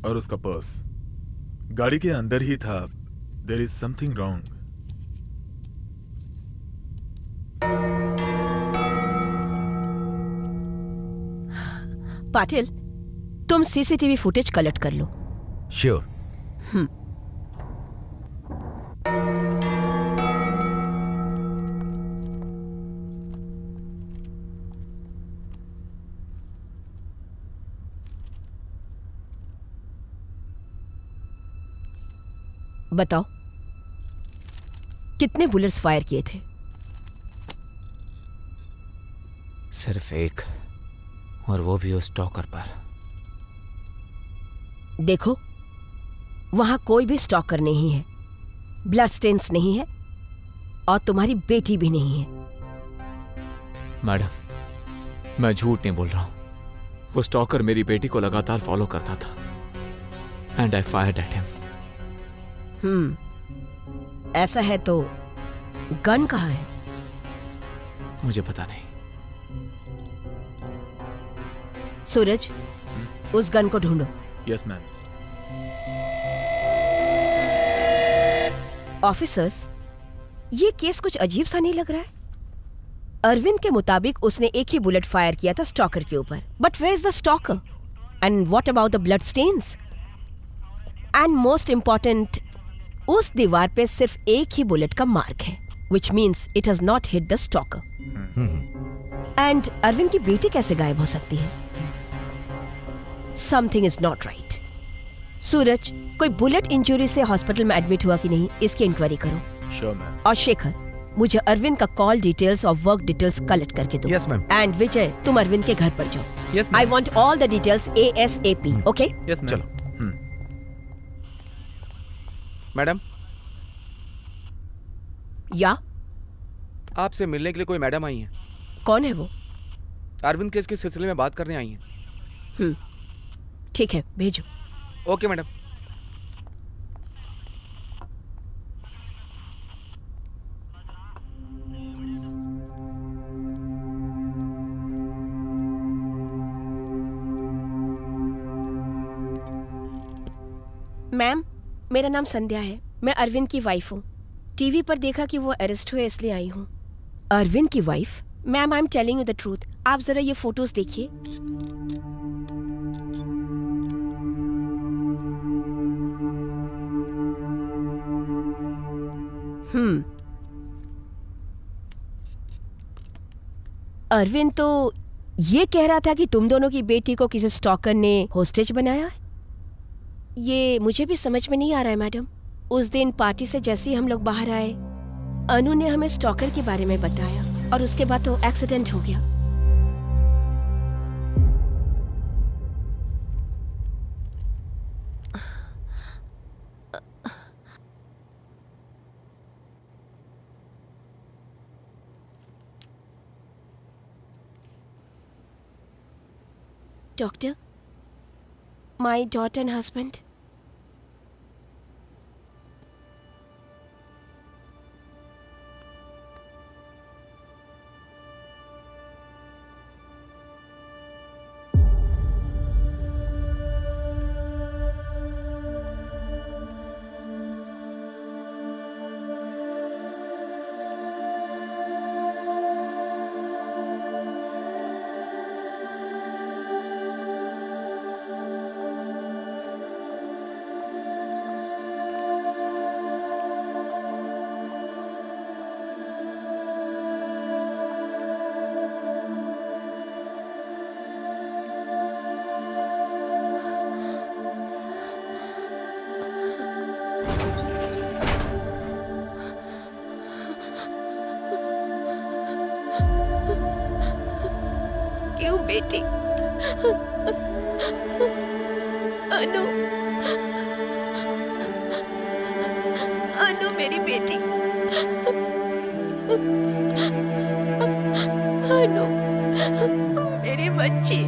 और उसका पर्स गाड़ी के अंदर ही था. There is something wrong. Patil, तुम सीसीटीवी फुटेज कलेक्ट कर लो. श्योर. बताओ, कितने बुलेट्स फायर किए थे? सिर्फ एक, और वो भी उस स्टॉकर पर. देखो, वहां कोई भी स्टॉकर नहीं है, ब्लड स्टेन्स नहीं है और तुम्हारी बेटी भी नहीं है. मैडम, मैं झूठ नहीं बोल रहा हूं. वो स्टॉकर मेरी बेटी को लगातार फॉलो करता था. And I fired at him. ऐसा है तो गन कहाँ है? मुझे पता नहीं. सूरज, उस गन को ढूंढो. Yes ma'am. ऑफिसर्स, ये केस कुछ अजीब सा नहीं लग रहा है? अरविंद के मुताबिक उसने एक ही बुलेट फायर किया था स्टॉकर के ऊपर. But where is the stalker? And what about the blood stains? And most important, उस दीवार पे सिर्फ एक ही बुलेट का मार्क है, which means it has not hit the stalker. And Arvind की बेटी कैसे गायब हो सकती है? Something is not right. सूरज, कोई बुलेट इंजरी से हॉस्पिटल में एडमिट हुआ कि नहीं, इसकी इंक्वायरी करो. Sure ma'am. और शेखर, मुझे अरविंद का कॉल डिटेल्स और वर्क डिटेल्स कलेक्ट करके दो. Yes ma'am. एंड विजय, तुम अरविंद के घर पर जाओ. Yes I want all the details ASAP. Okay? Yes ma'am. चलो. मैडम, या आपसे मिलने के लिए कोई मैडम आई हैं. कौन है वो? अरविंद केस के सिलसिले में बात करने आई हैं. ठीक है, भेजो. Okay madam. मैम, मेरा नाम संध्या है. मैं अरविंद की वाइफ हूँ. टीवी पर देखा कि वो अरेस्ट हुए, इसलिए आई हूँ. अरविंद की wife? Ma'am, I am telling you the truth. आप जरा ये फोटोज देखिए. अरविंद तो ये कह रहा था कि तुम दोनों की बेटी को किसी स्टॉकर ने होस्टेज बनाया है. ये मुझे भी समझ में नहीं आ रहा है मैडम. उस दिन पार्टी से जैसे ही हम लोग बाहर आए, अनु ने हमें स्टॉकर के बारे में बताया और उसके बाद तो एक्सीडेंट हो गया. Doctor, my daughter and husband. क्यों बेटी? अनु, अनु मेरी बेटी. अनु मेरी बच्ची,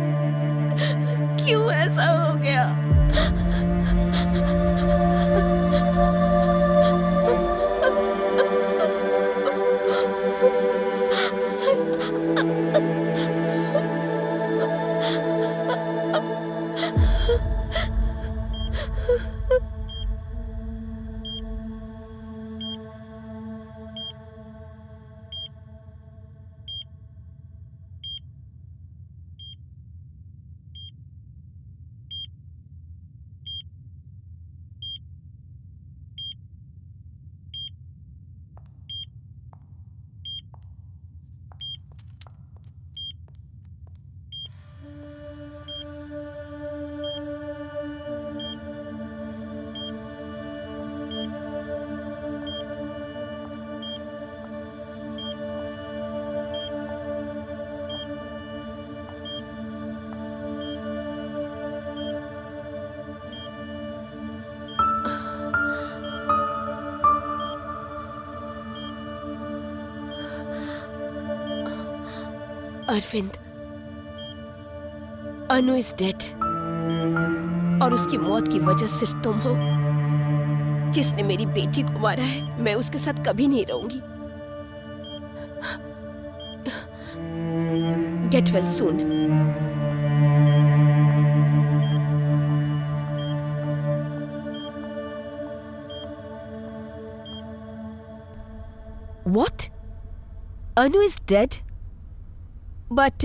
क्यों ऐसा हो गया? अरविंद, अनु इज डेड और उसकी मौत की वजह सिर्फ तुम हो। जिसने मेरी बेटी को मारा है, मैं उसके साथ कभी नहीं रहूंगी। Get well soon. What? Anu is dead? But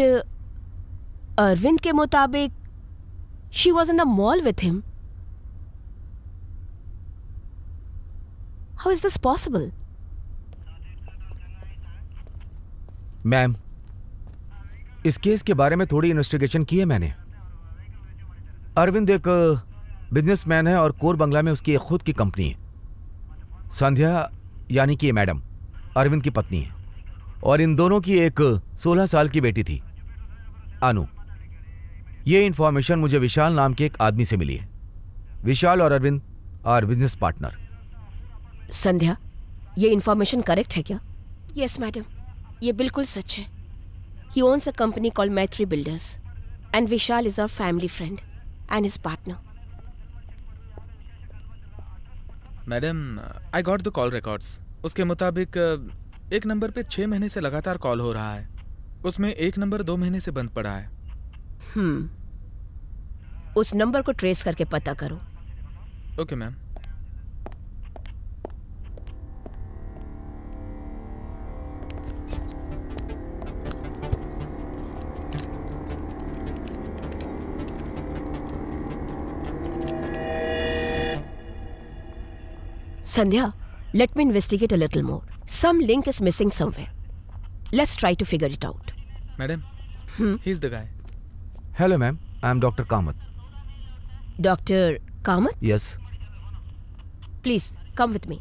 Arvind के मुताबिक she was in the mall with him. How is this possible? Ma'am, इस केस के बारे में थोड़ी इन्वेस्टिगेशन की है मैंने। अरविंद एक बिजनेसमैन है और कोर बंगला में उसकी एक खुद की कंपनी है। संध्या यानी कि ये मैडम अरविंद की पत्नी है और इन दोनों की एक 16 साल की बेटी थी, अनु। ये इंफॉर्मेशन मुझे विशाल नाम के एक आदमी से मिली है। विशाल और अरविंद आर बिजनेस पार्टनर। संध्या, ये इंफॉर्मेशन करेक्ट है क्या? यस मैडम, ये बिल्कुल सच है। He owns a company called Maitri Builders and Vishal is our family friend and his partner. Madam, I got the call records. उसके मुताबिक एक नंबर पे 6 महीने से लगातार कॉल हो रहा है। उसमें एक नंबर 2 महीने से बंद पड़ा है। उस नंबर को ट्रेस करके पता करो। Okay ma'am. Sandhya, let me investigate a little more. Some link is missing somewhere. Let's try to figure it out. Madam, he is the guy. Hello ma'am, I am doctor Kamath. Dr. Kamath, yes. please come with me.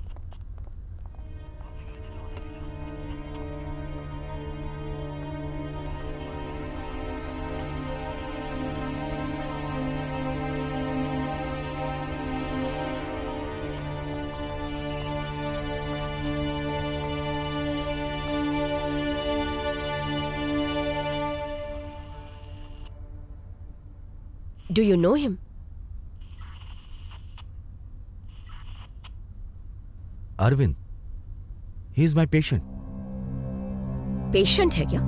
Do you know him? Arvind, he is my patient. Patient है क्या?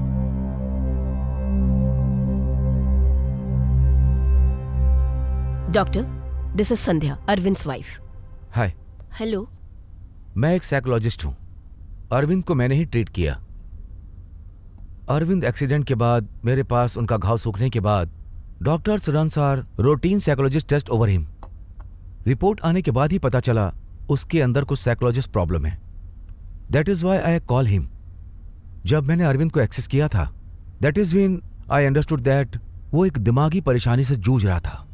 Doctor, this is Sandhya, Arvind's wife. Hi, hello. मैं एक psychologist हूं। अरविंद को मैंने ही treat किया। Arvind accident के बाद मेरे पास उनका घाव सूखने के बाद doctors runs are routine psychologist test over him. Report आने के बाद ही पता चला उसके अंदर कुछ साइकोलॉजिस्ट प्रॉब्लम है। That is why I call him. जब मैंने अरविंद को एक्सेस किया था, that is when I understood that वो एक दिमागी परेशानी से जूझ रहा था।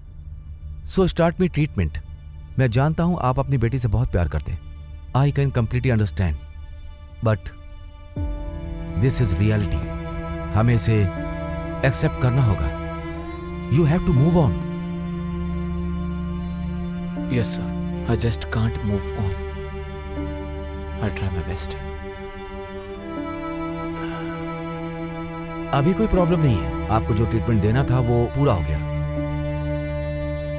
So start me treatment. मैं जानता हूं आप अपनी बेटी से बहुत प्यार करते। I can completely understand, but this is reality. हमें इसे एक्सेप्ट करना होगा। You have to move on. Yes, sir. I just can't move on. I'll try my best. अभी कोई प्रॉब्लम नहीं है। आपको जो ट्रीटमेंट देना था वो पूरा हो गया।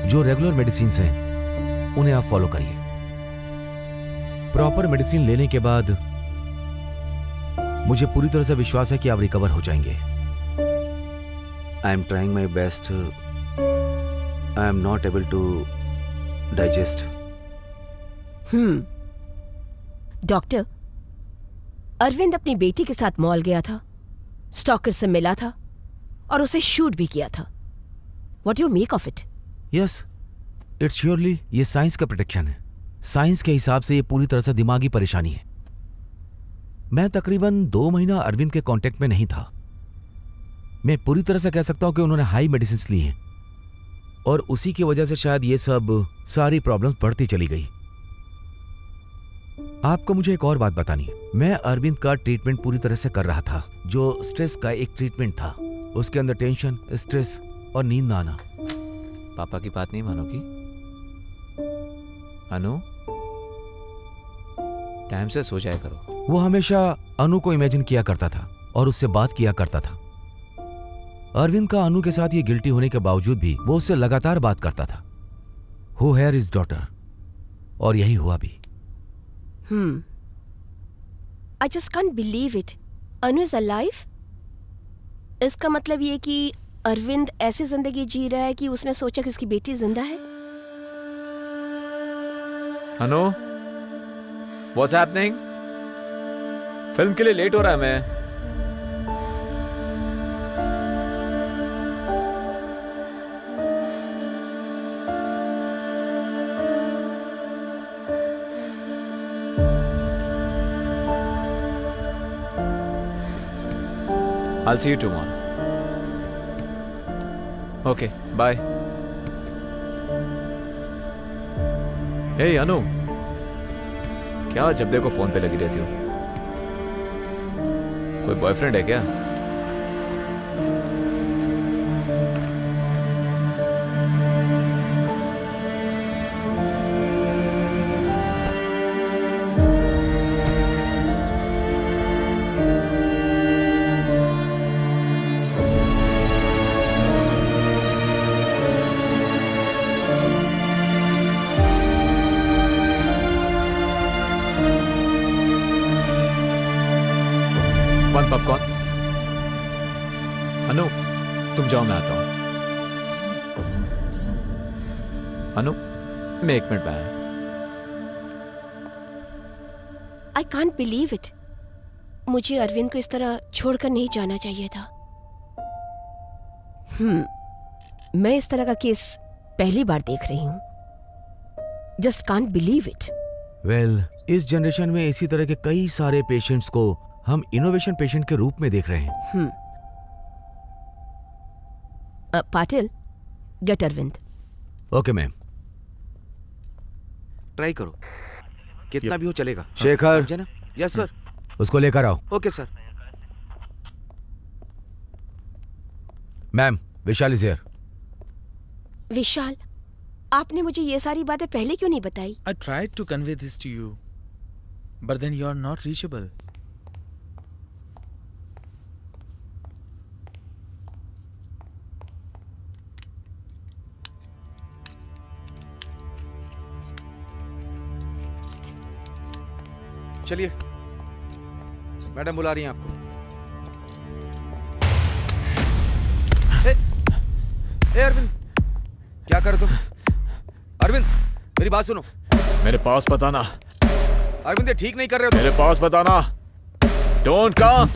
जो रेगुलर मेडिसिन हैं उन्हें आप फॉलो करिए। प्रॉपर मेडिसिन लेने के बाद मुझे पूरी तरह से विश्वास है कि आप रिकवर हो जाएंगे। I am trying my best. I am not able to digest. Doctor, Arvind अपनी बेटी के साथ मॉल गया था, स्टॉकर से मिला था और उसे शूट भी किया था। What do you make of it? Yes, it's surely ये साइंस का प्रोटेक्शन है। साइंस के हिसाब से ये पूरी तरह से दिमागी परेशानी है। मैं तकरीबन 2 महीना अरविंद के कांटेक्ट में नहीं था। मैं पूरी तरह से कह सकता हूं कि उन्होंने हाई मेडिसिन ली हैं और उसी की वजह से शायद ये सब सारी प्रॉब्लम्स बढ़ती चली गई। आपको मुझे एक और बात बतानी है। मैं अरविंद का ट्रीटमेंट पूरी तरह से कर रहा था। जो स्ट्रेस का एक ट्रीटमेंट था, उसके अंदर टेंशन, स्ट्रेस और नींद ना आना। पापा की बात नहीं मानोगी? अनु, टाइम से सो जाया करो। वो हमेशा अनु को इमेजिन किया करता था और उससे बात किया करता था। अरविंद का अनु के साथ ये गिल्टी होने के बावजूद भी वो उससे लगातार बात करता था। हु हेयर इज डॉटर, और यही हुआ भी। I just can't believe it. Anu is alive? इसका मतलब ये कि अरविंद ऐसी जिंदगी जी रहा है कि उसने सोचा कि उसकी बेटी जिंदा है। अनु, व्हाट्स हैपनिंग? फिल्म के लिए लेट हो रहा है मैं। I'll see you tomorrow. Okay, bye. Hey अनु, क्या जब देखो फोन पे लगी रहती हो? कोई बॉयफ्रेंड है क्या? One popcorn. अनु, तुम जाओ, मैं आता हूं। अनु, मैं 1 मिनट में आया। I can't believe it. मुझे अरविंद को इस तरह छोड़कर नहीं जाना चाहिए था। मैं इस तरह का केस पहली बार देख रही हूं। Just can't believe it. Well, इस जनरेशन में इसी तरह के कई सारे पेशेंट्स को हम इनोवेशन पेशेंट के रूप में देख रहे हैं। Patil, get Arvind. Okay ma'am. Try करो, कितना भी हो चलेगा। शेखर। समझे ना? Yes sir. उसको लेकर आओ। Okay sir. Ma'am, Vishal is here. Vishal, आपने मुझे ये सारी बातें पहले क्यों नहीं बताई? I tried to convey this to you, but then you are not reachable. चलिए, मैडम बुला रही हैं आपको। ए अरविंद, क्या कर तुम? अरविंद, मेरी बात सुनो। मेरे पास बताना। अरविंद, ये ठीक नहीं कर रहे हो। मेरे पास बताना। Don't come.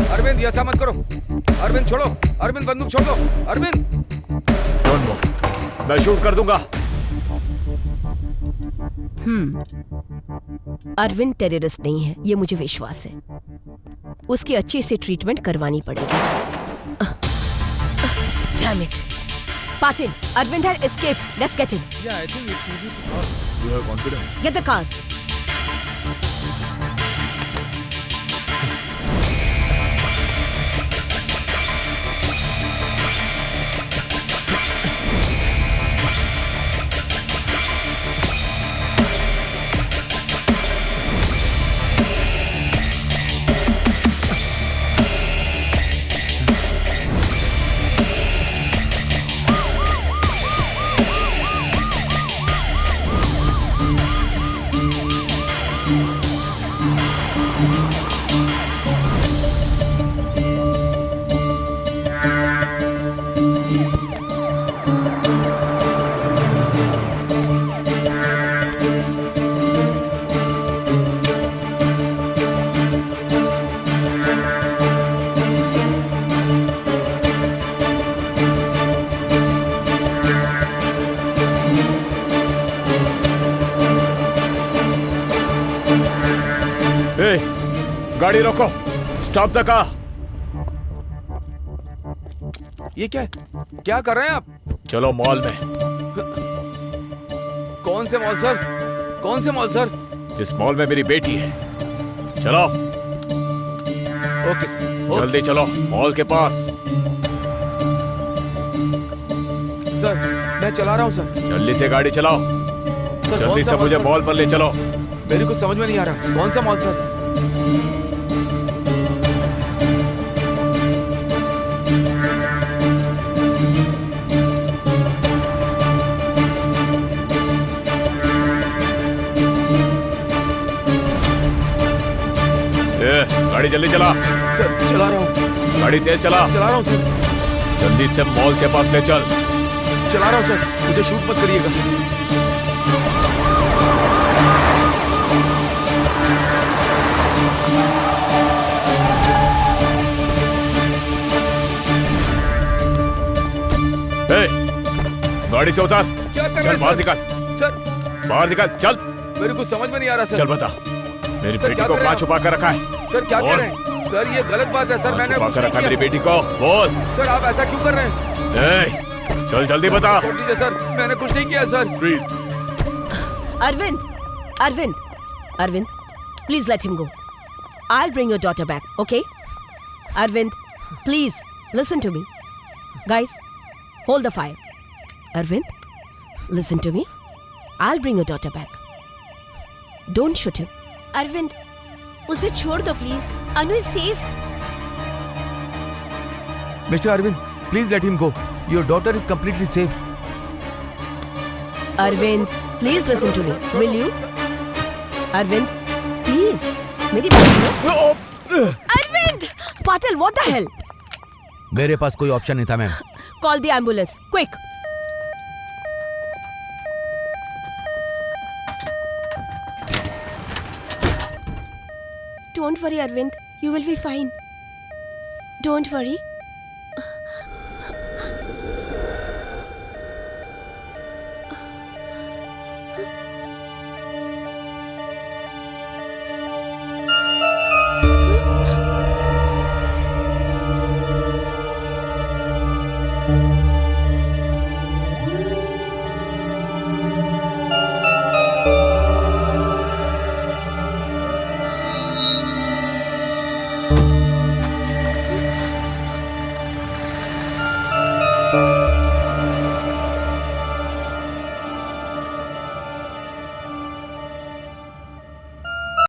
अरविंद, ऐसा मत करो। अरविंद, छोड़ो। अरविंद, बंदूक छोड़ दो। अरविंद, डोंट मूव, मैं शूट कर दूंगा। अरविंद टेररिस्ट नहीं है, ये मुझे विश्वास है। उसकी अच्छी से ट्रीटमेंट करवानी पड़ेगी। Damn it. Patil, Arvind had escaped. Let's get him. Yeah, I think it's easy to solve. You have confidence? Get the cars. गाड़ी रोको। Stop the car. ये क्या है? क्या कर रहे हैं आप? चलो मॉल में। कौन से मॉल सर? कौन से मॉल सर? जिस मॉल में मेरी बेटी है। चलो। Okay sir. जल्दी चलो मॉल के पास। सर, मैं चला रहा हूँ सर। जल्दी से गाड़ी चलाओ। सर, जल्दी से मुझे मॉल पर ले चलो। मेरे को समझ में नहीं आ रहा। कौन सा मॉल सर? गाड़ी जल्दी चला। सर चला रहा हूँ, गाड़ी तेज चला। चला रहा हूँ सर, जल्दी से मॉल के पास ले चल। चला रहा हूँ सर, मुझे शूट मत करिएगा। गाड़ी से उतार। क्या कर रहे चल हैं बाहर सर? निकाल। सर बाहर निकाल, चल। मेरे को समझ में नहीं आ रहा सर। चल बता, मेरी सर, बेटी क्या को कर रहे कहाँ हैं छुपा कर रखा है? सर क्या बोल। कर रहे हैं सर? ये गलत बात है सर, मैंने छुपा कुछ कर नहीं रखा है मेरी किया। बेटी को, बोल। सर आप ऐसा क्यों कर रहे हैं? चल जल्दी बता। छोड़ दीजिए सर, मैंने कुछ नहीं किया sir. Please. Arvind, Arvind, Arvind, please let him go. I'll bring your daughter back, okay? Arvind, please listen to me. Guys, hold the fire. Arvind, listen to me. I'll bring your daughter back. Don't shoot him. Arvind, उसे छोड़ दो please. Anu is safe. Mister Arvind, please let him go. Your daughter is completely safe. Arvind, please listen to me. Will you? Arvind, please. मेरी बात सुनो। Arvind! Patil, what the hell? मेरे पास कोई option नहीं था ma'am. Call the ambulance, quick. Don't worry, Arvind. You will be fine. Don't worry.